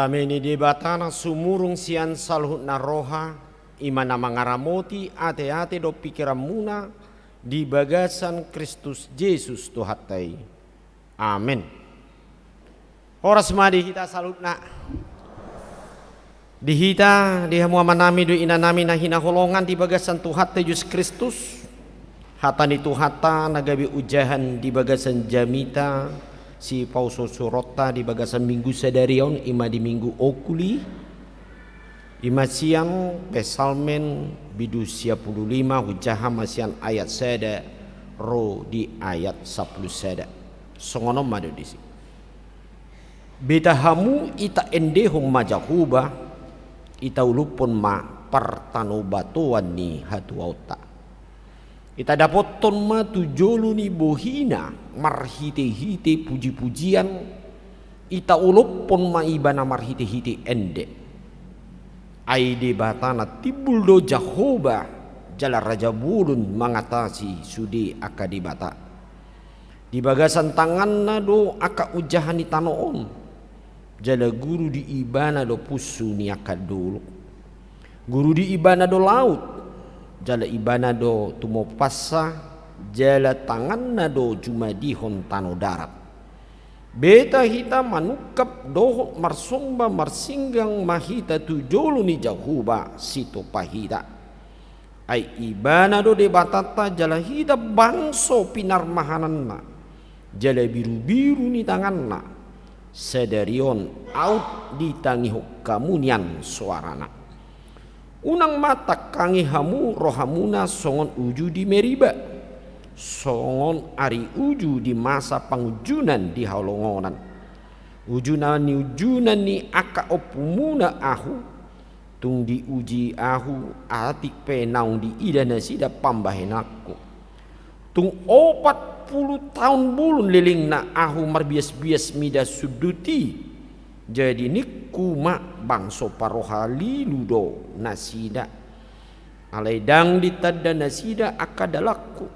Dameni debatana sumurung sian salhut na roha imana mangaramoti ate-ate do pikiran muna di bagasan Kristus Yesus Tuhatai. Amin. Horas madi kita salutna. Dihita diha muamanami do inanami na hinaholongan di bagasan Tuhatai Yesus Kristus. Hatani Tuhata nagabi ujahan di bagasan jamita si pauso surota di bagasan minggu sadarion ima di minggu okuli ima siang pesalmen bidu 55 hujaha masian ayat sada ro di ayat 10 sada songono madu disi beta hamu ita endehong majahuba ita ulupon ma partanobatuan ni hatuauta ita dapoton ma tujolu ni bohina marhite-hite puji-pujian ita ulupon ma ibana marhite-hite ende aide batana tibul do jahoba jala raja bulun mengatasi sudi akadi bata di bagasan tanganna do aka ujahani tanoon jala guru di ibana do pusu ni akad dulu guru di ibana do laut jala ibana do tumo passa jala tangan do cuma dihon tano darat beta hita manukap doh marsomba marsinggang mahita tujolu ni jahuba sito pahita ai ibana do de batata jala hita bangso pinar mahananna jala biru-biru ni tanganna sedarion out ditangi kamunian suarana unang mata kangi hamu rohamuna songon uju di meriba songon ari uju di masa pangujunan di haulongonan ujunan ni aka opumuna ahu tung di uji ahu atik penaung di idana sida pambahenaku tung 40 tahun bulun liling na ahu marbias-bias mida suduti jadi nikuma bangso paroha liludo nasida alaidang ditadda nasida akadalaku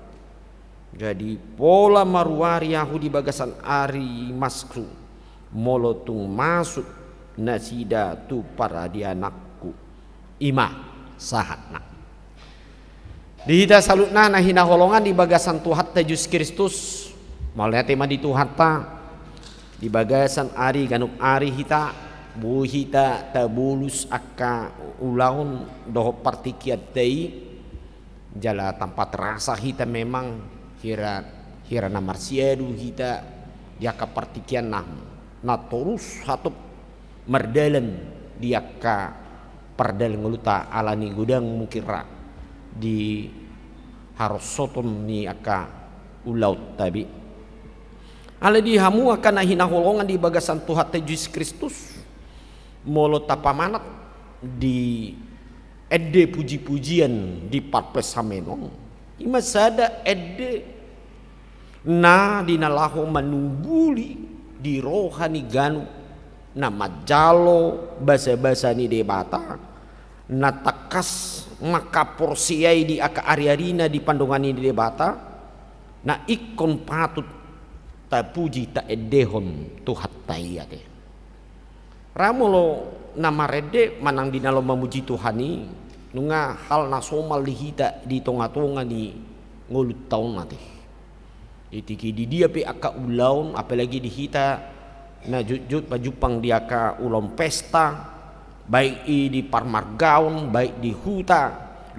jadi pola maruari aku di bagasan ari masku molotung masuk nasida tu para di anakku ima sahatna dihita salutna na hinaholongan di bagasan Tuhatta Yesus Kristus malnya tema di Tuhatta di bagasan ari ganuk ari hita bu hita tabulus akka ulaun doho partikiat tei jala tempat rasa kita memang hira na marsiadu kita dia kapartikian na terus satu merdalan dia ka pardal nguluta alani gudang mukira di harus soton ni aka ulaut tabi ala di hamu akan hinaholongan di bagasan Tuhan Yesus Kristus molo tapamanat di ede puji-pujian di parpes samenong ima sada ede na dinalaho manungguli di rohani ganu na majalo basa-basa ni debata na takas maka porsiai di aka ari-arina di pandongan ni debata na ikon patut ta puji ta edehon Tuhan tayate ramolo nama rede manang dinalo memuji Tuhani nunga hal nasomal lihita di tonga-tonga ni ngulut taun nate itiki di dia pe aka ulaun apalagi di hita na jut pajupang dia ka ulon pesta baik di parmargaon baik di huta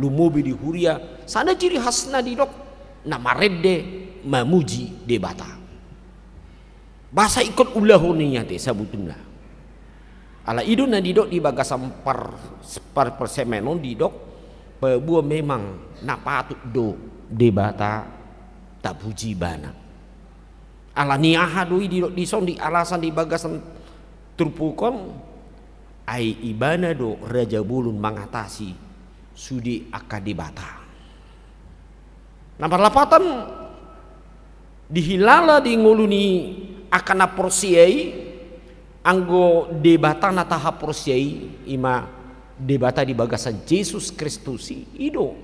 lumubi di huria sana ciri khasna di dok nama rede memuji debata bahasa ikut ulahoninya te sabutuna ala idun na didok di bagasan par persemenon didok buah memang napatut do debata tak puji bana ala niaha doi didok dison di alasan di bagasan turpukon ai ibana do raja bulun mengatasi sudi akadebata nomor lapatan dihilala di nguluni akana porsiai anggo debata na tahap porsiai ima debata di bagasan Yesus Kristus ido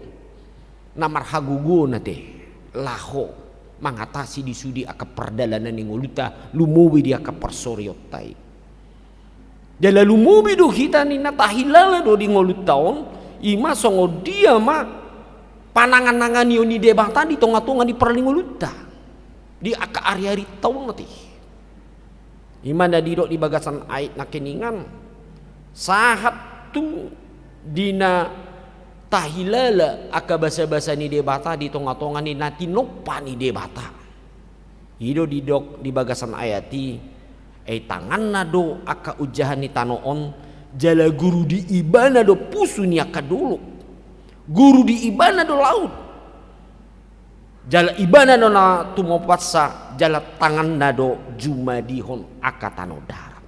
namar hagugu nate laho mengatasi di sudi aka perdalanan yang nguluta lumuwi dia ka persoriotai jala lumuwi do kita ni natahilala do di ngulutaon ima songo dia ma panangan-nangan ni debata di tonga-tonga di perlinguluta di aka ari-ari taun nate imana didok di bagasan ait nakeningan sahat tu dina tahilala aka basa-basa ni debata di tonga-tonga ni nati nopa ni debata hido didok di bagasan ayati tangan nado aka ujahan ni tanoon jala guru di ibana do pusu ni aka dulu guru di ibana do laut jala ibana do na tumopatsa jala tangan nado jumadihon akatano darat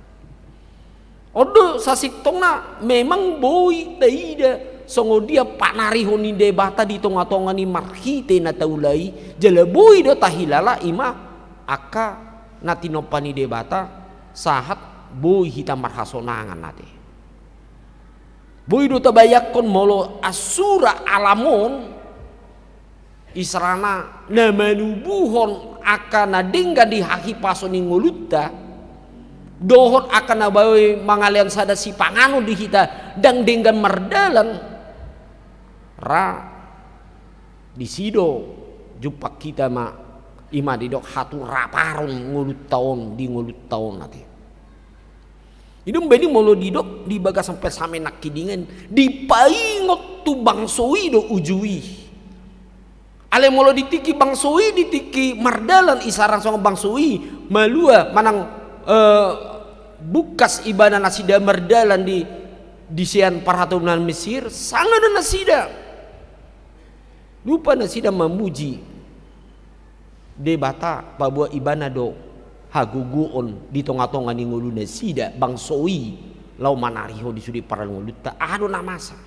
odo sasiktongna memang boy taida songo dia panarihon ni debata di tonga-tonga ni marhite na taulai jala boy do tahilala ima aka natinopani debata sahat boy hitam marhasonangan nate boy do tabayakon molo asura alamon israna namanubuhon akan nadingga di haki pasoni ngulutta dohon akan nabawi mangalian sada si pangano di hita dang denggan merdalan ra di sido jupak kita ma ima didok hatu raparong ngulut taon nanti idung beni molo didok di baga sampai sampai nak kidingan di paingot tu bangsoi do ujui ale molo ditiki bangsoi ditiki mardalan isarang songo bangsoi malua manang bukas ibadah nasida mardalan di sian parhatunan Mesir sangat ada nasida lupa nasida memuji debata babua ibana do haguguon di tonga-tonga ni ngulu nasida bangsoi lau manariho di sudi para nguluta ado namasa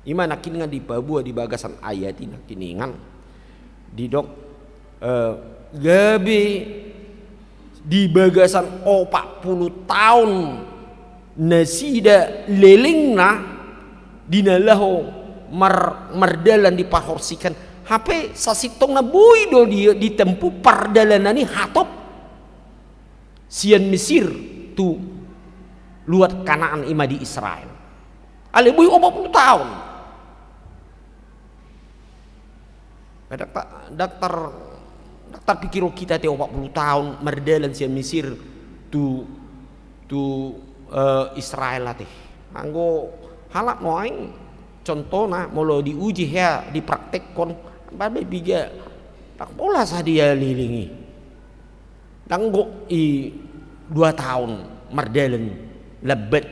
imana kiningan di babua di bagasan ayatina kiningan di dok gabe di bagasan 40 tahun nasida lelingna dinalaho mardalan dipahorsikan HP sasitong na buy do di tempu pardalanan ni hatop sian Mesir tu luat Kanaan ima di Israel ale buy 40 tahun Daktar pikiro kita te 40 tahun mardalan sian Mesir tu Israel teh anggo halak no aing contohnya molo diuji ya dipraktekkon babe biga tak pola dia lilingi danggo 2 tahun mardelen lebet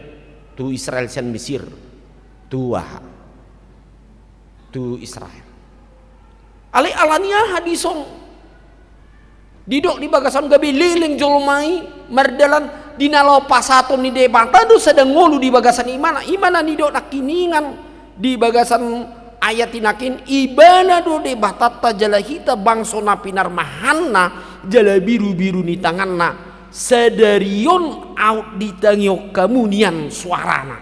tu Israel sen Mesir tu Israel ali alania hadison didok di bagasan gabi liling jolmai mardalan dinalo pasaton ni debata do sedang ngolu di bagasan imana nidok nakiningan di bagasan ayat tinakin ibana do debatata jalahita bangso napinar mahanna jala biru-biru ni tanganna sedarion out di tangiok kamunian suarana.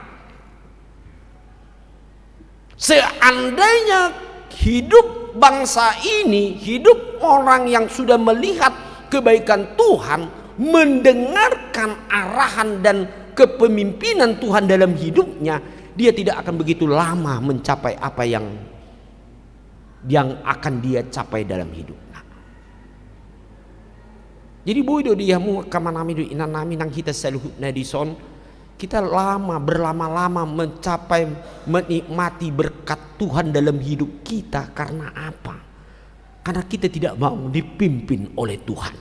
Seandainya hidup bangsa ini, hidup orang yang sudah melihat kebaikan Tuhan, mendengarkan arahan dan kepemimpinan Tuhan dalam hidupnya, dia tidak akan begitu lama mencapai apa yang akan dia capai dalam hidupnya. Jadi boy do dia mu kamanami do inanami nang kita saluhut nadison, kita berlama-lama mencapai menikmati berkat Tuhan dalam hidup kita. Karena apa? Karena kita tidak mau dipimpin oleh Tuhan.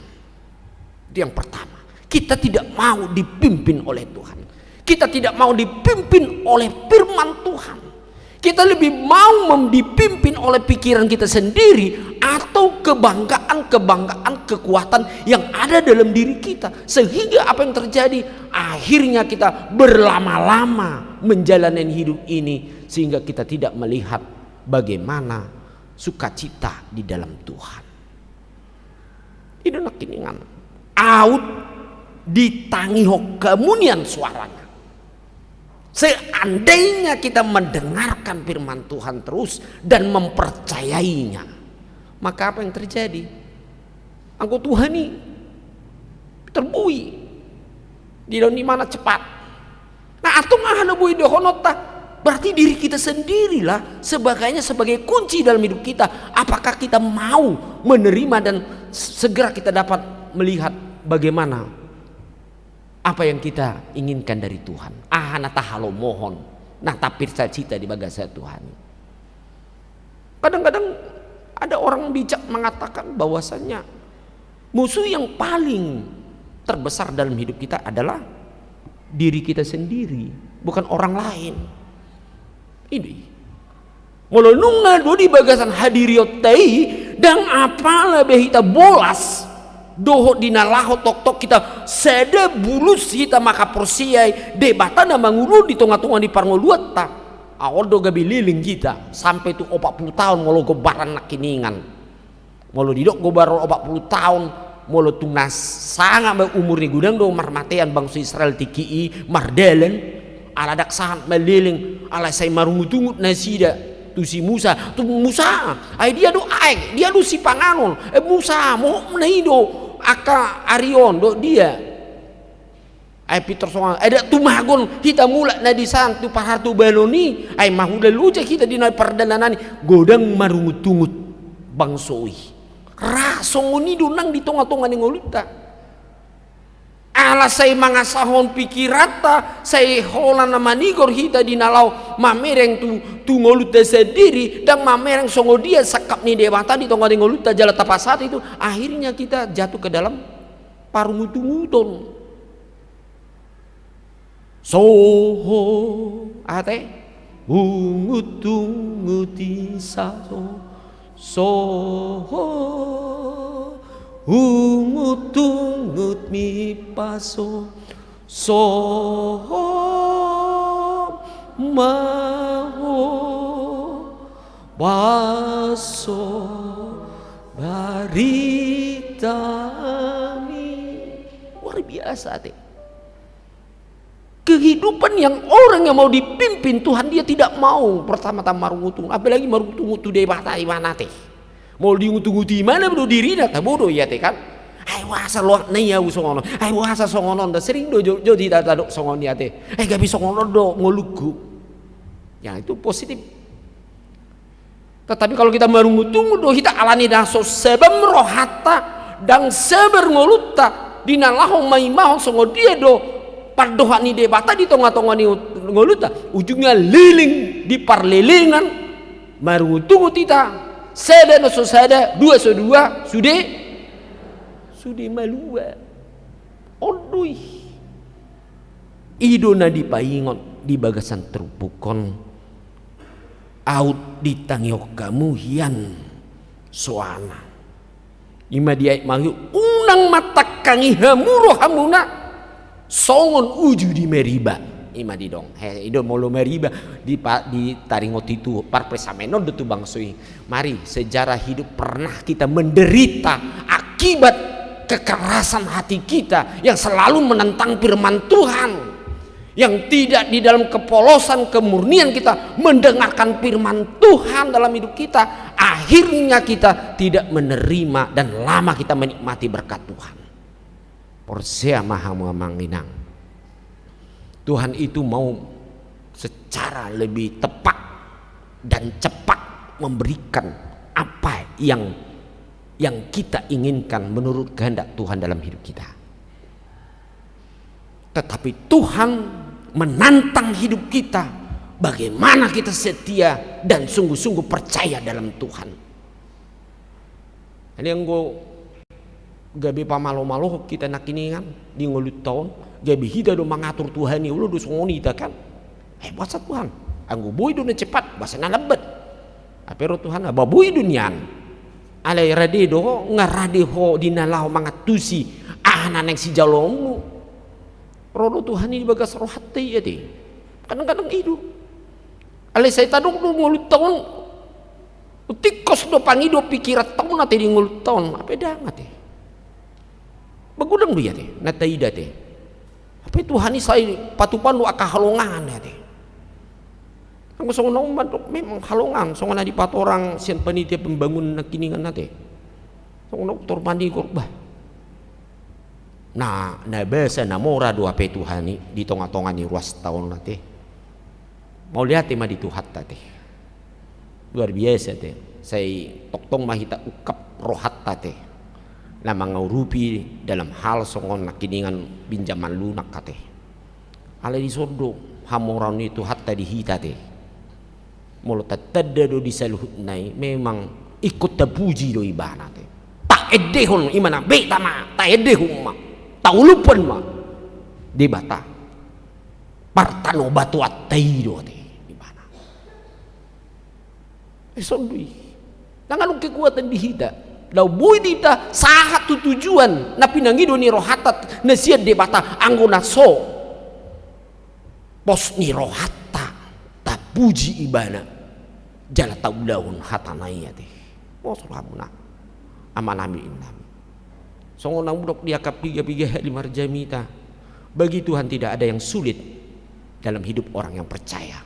Itu yang pertama. Kita tidak mau dipimpin oleh Tuhan. Kita tidak mau dipimpin oleh firman Tuhan. Kita lebih mau dipimpin oleh pikiran kita sendiri atau kebanggaan, kekuatan yang ada dalam diri kita. Sehingga apa yang terjadi? Akhirnya kita berlama-lama menjalani hidup ini sehingga kita tidak melihat bagaimana sukacita di dalam Tuhan. Itu nakiningan. Out ditangihok kemunian suaranya. Seandainya kita mendengarkan firman Tuhan terus dan mempercayainya, maka apa yang terjadi? Angko Tuhan ini terbui di dalam mana cepat. Nah atau mahana bui dohonota, berarti diri kita sendirilah sebagai kunci dalam hidup kita. Apakah kita mau menerima dan segera kita dapat melihat bagaimana apa yang kita inginkan dari Tuhan. Nata halo mohon, nata pirsa cita di bagasa Tuhan. Kadang-kadang ada orang bijak mengatakan bahwasannya musuh yang paling terbesar dalam hidup kita adalah diri kita sendiri, bukan orang lain. Ini molonunga do di bagasan hadiriotai dan apalah behita bolas doho dinalaho tok-tok kita sede bulus kita maka persiai debata na mangulu di tengah-tengah di parngoluata awal do gabi liling kita sampai tu 40 tahun molo gobaran nakiningan molo didok gobaran 40 tahun molo tunas sangat umur ni gudang do marmatean bangsa Israel tikii mardelen ala daksahan meliling ala say marungutungut nasida tu si Musa ay dia do si panganon Musa mo naido aka Arion do dia ay Peter songa ada tumagon kita mula na di santu pahartu baloni ay mahula luja kita di na perdalanani godang marungutungut bangsoi rasongoni do nang di tonga-tonga ni ngoluta ala say mga sahon pikirata say hola na manigor hita di nalaw mamereng tu ngoluta sendiri dan mamereng songo dia sakap ni dewata di tonga ni ngoluta jala tapasat itu akhirnya kita jatuh ke dalam parungutunguton soho ate ungutunguti saso soho ungut-ungut mi paso soho maho baso baritami. Luar biasa teh. Kehidupan yang orang yang mau dipimpin Tuhan dia tidak mau pertama-tama marungutung, apalagi marungutung tu debata imana teh. Mau diungutung-unguti mana bodoh diri dah bodoh ya teh kan. Ai wasa lo nih ya songono. Ai wasa songono dah sering do jo tidak ada songon ya teh. Gabi songono do ngoluku. Ya itu positif. Tetapi kalau kita marungutung do kita alani dah so sebem rohata dan seber ngoluta dinalahong maimahong songo dia do pardoha ni debata di tengah-tengah ni ngoluta ujungnya liling di parlelengan maruntungu tita sada no so sada dua so dua sude malua odui ido na dipaingon di bagasan terupukon out ditangyok kamu hian soana ima dia mahu unang mata kangi hamuro hamuna songon uju di meriba ima di dong ido molo meriba di taringot itu par presameno tu bangsui mari sejarah hidup pernah kita menderita akibat kekerasan hati kita yang selalu menentang firman Tuhan, yang tidak di dalam kepolosan kemurnian kita mendengarkan firman Tuhan dalam hidup kita, akhirnya kita tidak menerima dan lama kita menikmati berkat Tuhan. Porsea maha mengamanginang. Tuhan itu mau secara lebih tepat dan cepat memberikan apa yang kita inginkan menurut kehendak Tuhan dalam hidup kita. Tetapi Tuhan menantang hidup kita, bagaimana kita setia dan sungguh-sungguh percaya dalam Tuhan. Ini yang gue gabi pamalo-malo kita nak ini kan di ngulut tahun gabi kita do mengatur Tuhan ini ulo do songoni kita kan bahasa Tuhan anggo boy do cepat bahasa nalebet apero Tuhan ababui dunian alai rade do ngarade ho dinalau mangatusi anak si jalomu rodo Tuhan ini bagas roh hati ya deh kadang-kadang itu alai saya taduk do ngulut tahun utikos do pangido pikirat tahun nanti di ngulut tahun apa dangat deh bagudang dia teh nataida teh apa Tuhan ini saya patupan do akahalongan ya teh ang gusto ko na memang halongan so nga na di patorang siyan panitia pembangun na kiningan natin so nga torpandi ko ba na nabasa na mora do apa Tuhan ni di tonga-tonga ni ruas taon natin mau lihat ma di Tuhan tadi luar biasa teh saya toktong mahita ukap rohat tadi na mangaurupi dalam hal songon na kiningan pinjaman lunak kate ala di sordo hamoran itu hatta di hita teh molo tatadda do di saluhut nai memang ikut tapuji do ibana te tak edehon imana beta ma tak edehon ma taulupan ma di bata partano batu atai do te ibana esondui nangan kekuatan di hita lau boy dita sahat tujuan na pinangido ni rohatat na siya di bata anggo na so pos ni rohata tapuji ibana jala taulahun hatanaya teh pos ramuna amanami inami songonang budok dia kapiga-piga lima jamita bagi Tuhan tidak ada yang sulit dalam hidup orang yang percaya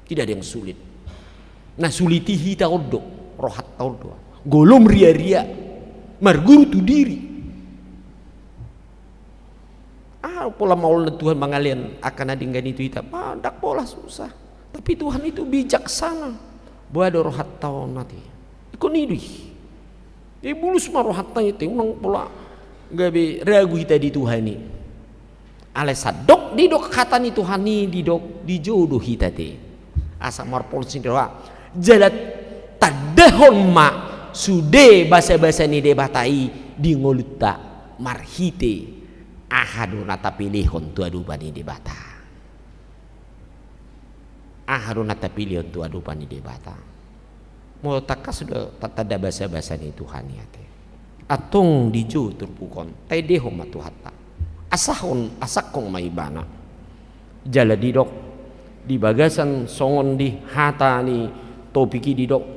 tidak ada yang sulit nah suliti hita odok rohat taudo golom ria-ria marguru tu diri pola maulna Tuhan mangalian akan adinggan itu hita dak pola susah tapi Tuhan itu bijaksana buat rohat tahun nanti ikut nidui bulus marohat tanya itu unang pola gabe ragu hita di Tuhan ini alesa dok di dok kata ni Tuhan ni di dok di jodoh hita te asa marpol sindroa jalat tadahon ma sude bahasa-bahasa ni debatai di ngoluta marhite ahaduna tapilihon tu adu bani debata ahaduna tapilihon tu adu bani debata mau takas sudah tak ada bahasa-bahasa ni Tuhan ya te atong dijo terpukon tay deho matuhata asakong maibana jala didok di bagasan songon di hata ni topiki didok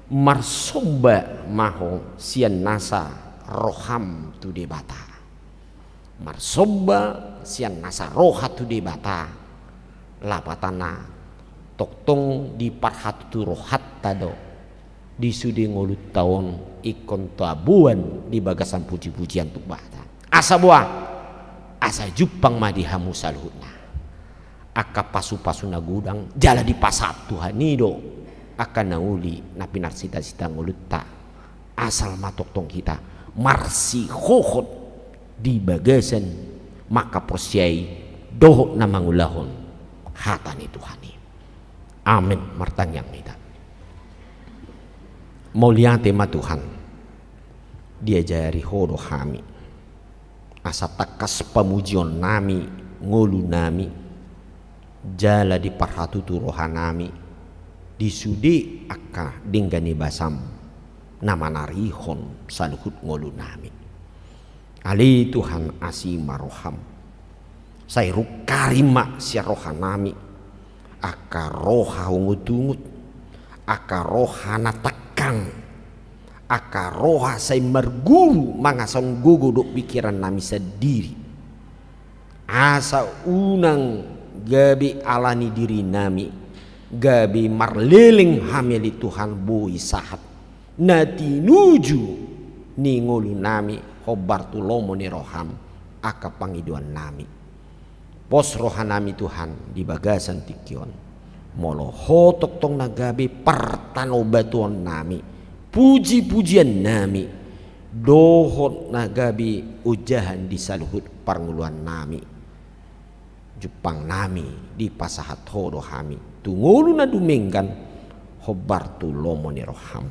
marsoba maho sian nasa roham tu debata marsoba sian nasa roha tu debata lapatana toktong di parhat tu rohat tado di sudi ngolut tahun ikon tabuan di bagasan puji-pujian tu bata asa buah asa jupang madi hamu saluhna aka pasu-pasu na gudang jala di pasat Tuhan nido akan nauli na pinarsita-sita ngulutta asal matoktong kita marsi hohot di bagasan maka persiai dohok na mangulahon hata ni Tuhan ni Amin. Martanyang kita. Mulia tema Tuhan. Diajari hodo kami. Asa takas pamujion nami, ngolu nami. Jala di parhatutu rohanami. Disudi akka dinggani basam. Nama narihon saluhut ngolu nami. Ali Tuhan asima roham. Sayru karima sia rohanami. Aka roha ungut-ungut, aka roha natakang, aka roha say marguru mangasang gugu dok pikiran nami sendiri. Asa unang gabi alani diri nami, gabi marleleng hamili Tuhan boi sahat. Nati nuju ni ngolu nami hobartu lomo ni roham, aka pangiduan nami. Pos rohanami Tuhan di bagasan tikion molo hotok tong nagabe partano batuan nami puji-pujian nami dohot nagabe ujahan di saluhut parnguluan nami Jepang nami di pasahat hodo hami tungulu na dumenggan hobartu lomo ni roham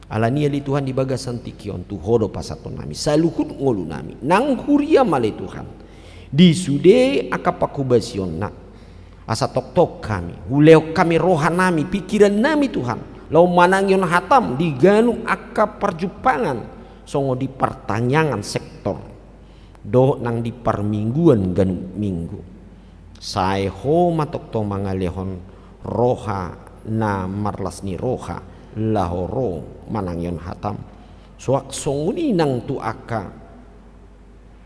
alania li Tuhan di bagasan tikion tu hodo pasaton nami saluhut ngulu nami nang huria male Tuhan di sude akapakubasion na asa tok kami huleo kami rohanami pikiran nami Tuhan lau manang yon hatam di ganu aka perjupangan songo di pertanyangan sektor do nang di parmingguan ganu minggu sai ho matok to mangalehon roha na marlas ni roha lahoro manang yon hatam suak songuni nang tu aka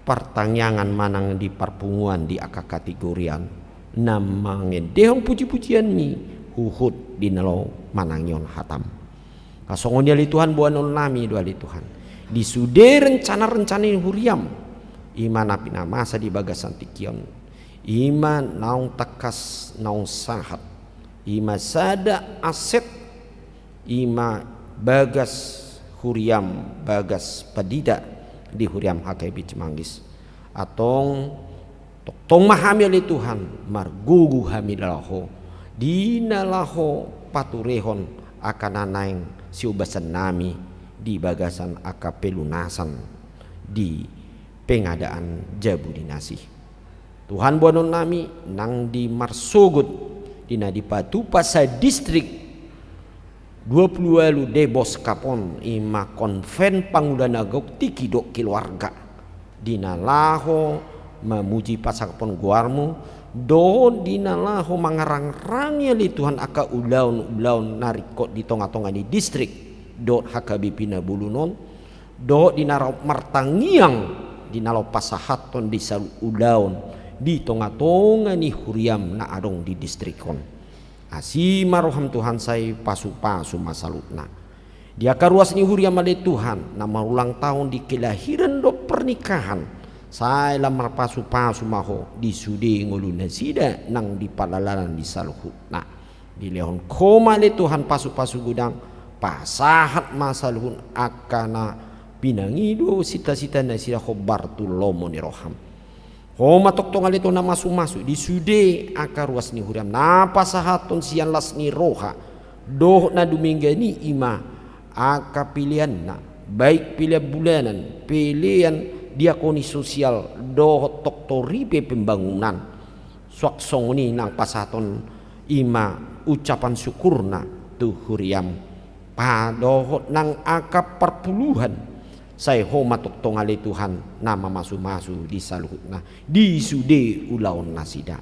pertanyangan manang di parpunguan di aka kategorian namangen dehong puji-pujian mi huhut di nalo manangyon hatam kasongon ali Tuhan buanon nami do ali Tuhan di sude rencana-rencana huriam iman api masa di bagasan tikion iman naung takas naung sahat ima sada aset ima bagas huriam bagas padida di huriam hakai bicemanggis atong tong mahamil Tuhan margugu hamilaho dinalaho paturehon akan anaing siubasan nami di bagasan aka pelunasan di pengadaan jabu dinasih Tuhan buanon nami nang di marsugut dina di Patupasa distrik 20 debos kapon ima konven pangudana gok tiki dok keluarga dina laho memuji pasakpon guarmu do dina laho mangarang-rangnya li Tuhan aka ulaun narikot di tonga-tonga di distrik do hakabi pina bulunon do dina martangiang dina lo pasahaton di salu ulaun di tonga-tonga ni huriam na adong di distrikon asima roham Tuhan say pasu-pasu masalutna dia karuas ni huriam ale Tuhan nama ulang tahun di kelahiran do pernikahan saya lamar pasu-pasu maho di sude nguluna sida nang di palalalan di saluhutna di lehon koma ale Tuhan pasu-pasu gudang pasahat masaluhun akana pinangido sita-sita na sida khobartu lomo ni roham Homa tok tong alito na masu-masu di sude akaruas ni huriam napa sahaton sian las ni roha doh na dumingga ni ima aka pilihan na baik pilihan bulanan pilihan diakoni sosial doh tok toripe pembangunan swak song ni nang pasaton ima ucapan syukurna tu huriam padoh nang aka perpuluhan saya homa tok tongale Tuhan nama masu-masu di saluhutna di sude ulaon nasida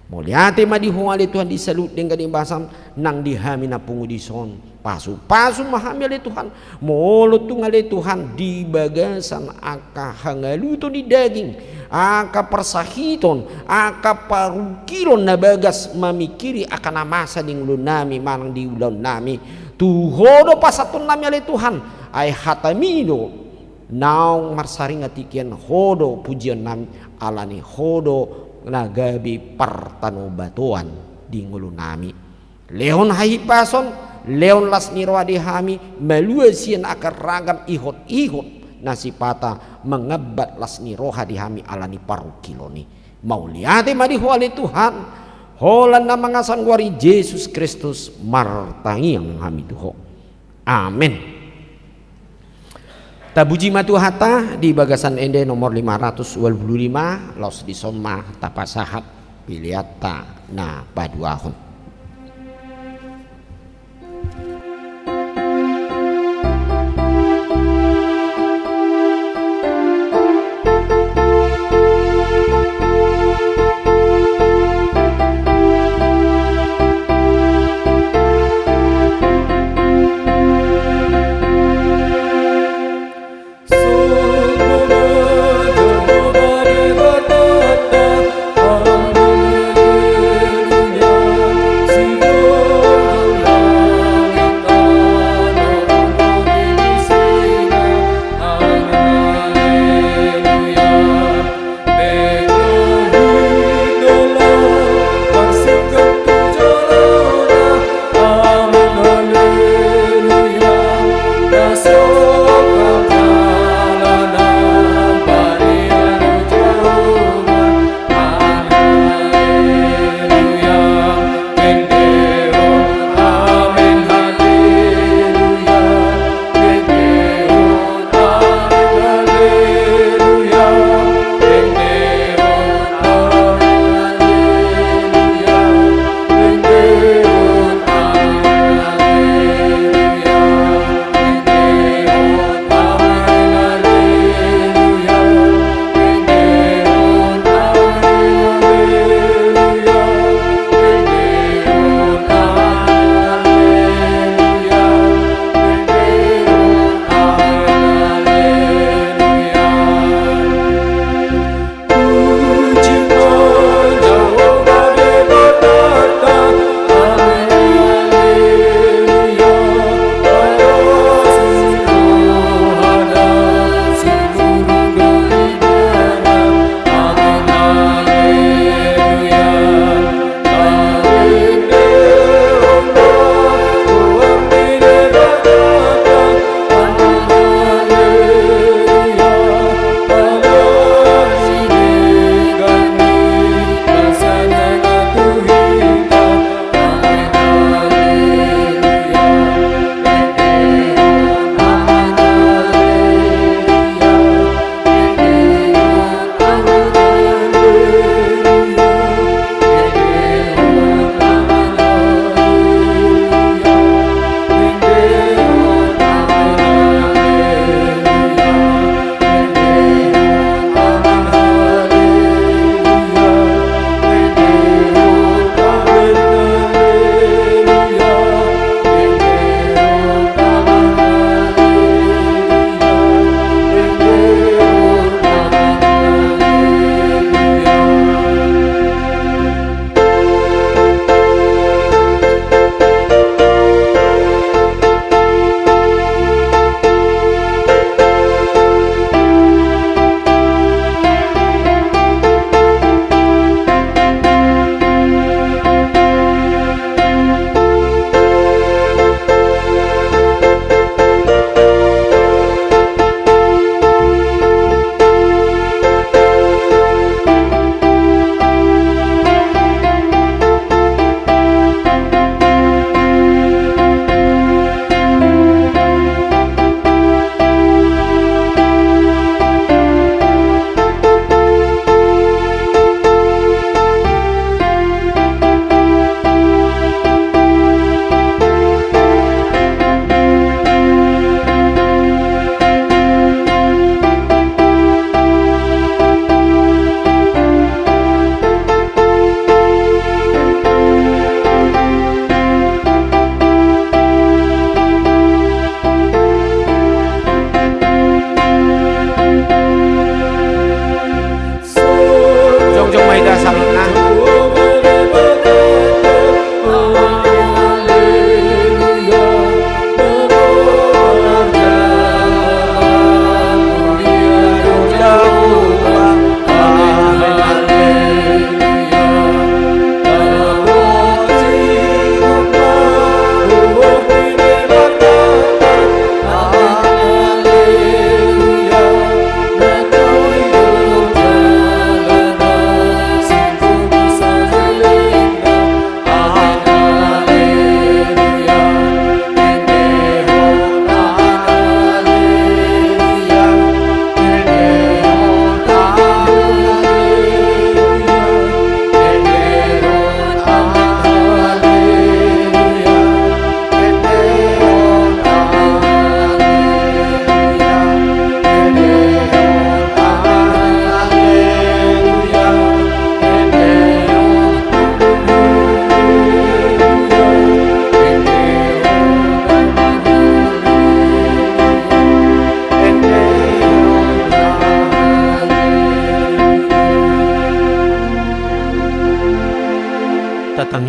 moliate ma di hongale Tuhan di salut dengan di basam nang di hamina pungu di son pasu mahamile Tuhan molo tungale Tuhan di bagasan aka hangaluto di daging aka persahiton aka parukilon na bagas mamikiri akan masa ding ulun nami manang di ulun nami tuhodo pasaton nami ale Tuhan ay hatamido naung marsaring atikian hodo pujian nami alani hodo nagabi partano batuan di ngulu nami leon hahipason leon las nirwa di hami meluasian akar ragam ihot nasipata mengebat las niroha di hami alani paru kiloni mau liate madi huali Tuhan Holan na mga sangwari Jesus Kristus martangi ang hamiduho. Amin. Tabuji matu hata di bagasan ende nomor 525 los di soma tapasahat piliata na paduahon.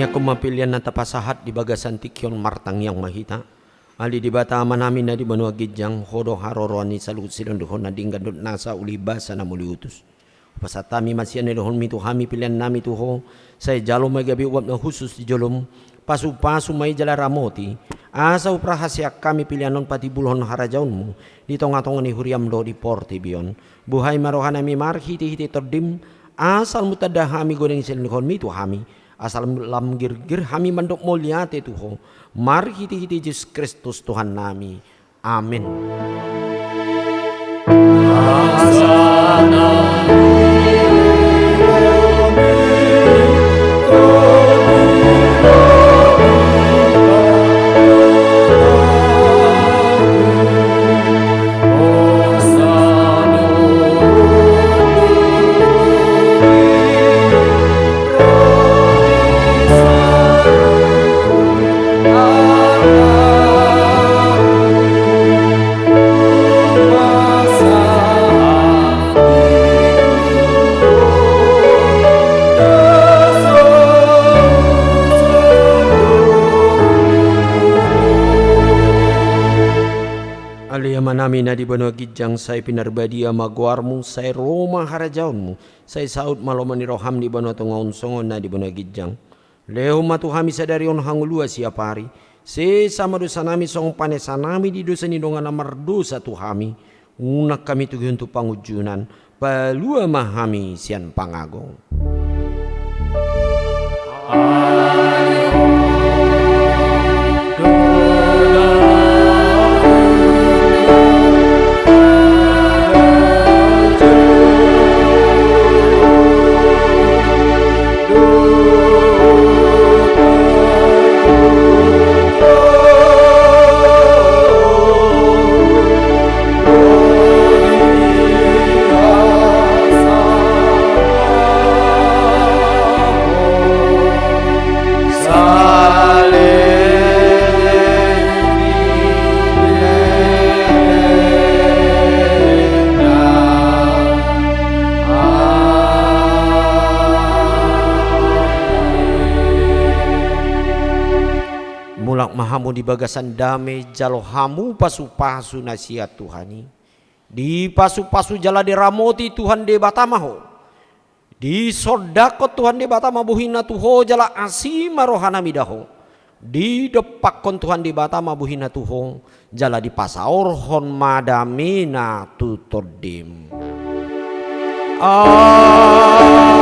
Kami ako mapilian na tapasahat di bagasan tikyon martang yang mahita. Ali di bata manami na di manuagid yang hodo haroroan ni salut silon dohon na dinggandot nasa ulibasa na muli utus. Pasatami masyan ni dohon mito hami pilihan nami tuho. Say jalo may gabi uwap na husus di jolom. Pasu-pasu may jala ramoti. Asa uprahasya kami pilihanon pati bulhon harajaon mo. Dito nga tong ni huriam lo di porti biyon. Buhay marohan nami marhiti-hiti tordim. Asal mutada hami goreng silon mito hami. Asal lam gir hami mandok mulyate tuho. Marhiti-hiti Yesus Kristus Tuhan nami. Amin. Namin na di banagidjang say pinarbadia magwarmo say Roma harajaon mo say saud maloman ni roham di bano tungaon songon na di banagidjang leho matuhami sa darion hangulua siya pari si sama dosa nami song panesa nami di dosa ni dongan amardosa tuhami unak kami tugyun tu pangujunan palua mahami sian pangagong. Mahamu di bagasan dame jalo hamu pasu-pasu nasihat Tuhani. Di pasu-pasu jala di ramoti Tuhan de batamaho. Di sodako Tuhan de batama buhina tuho jala asima rohana midaho. Di depakon Tuhan de batama buhina tuho jala di pasaor hon madamina tutodim. Amin.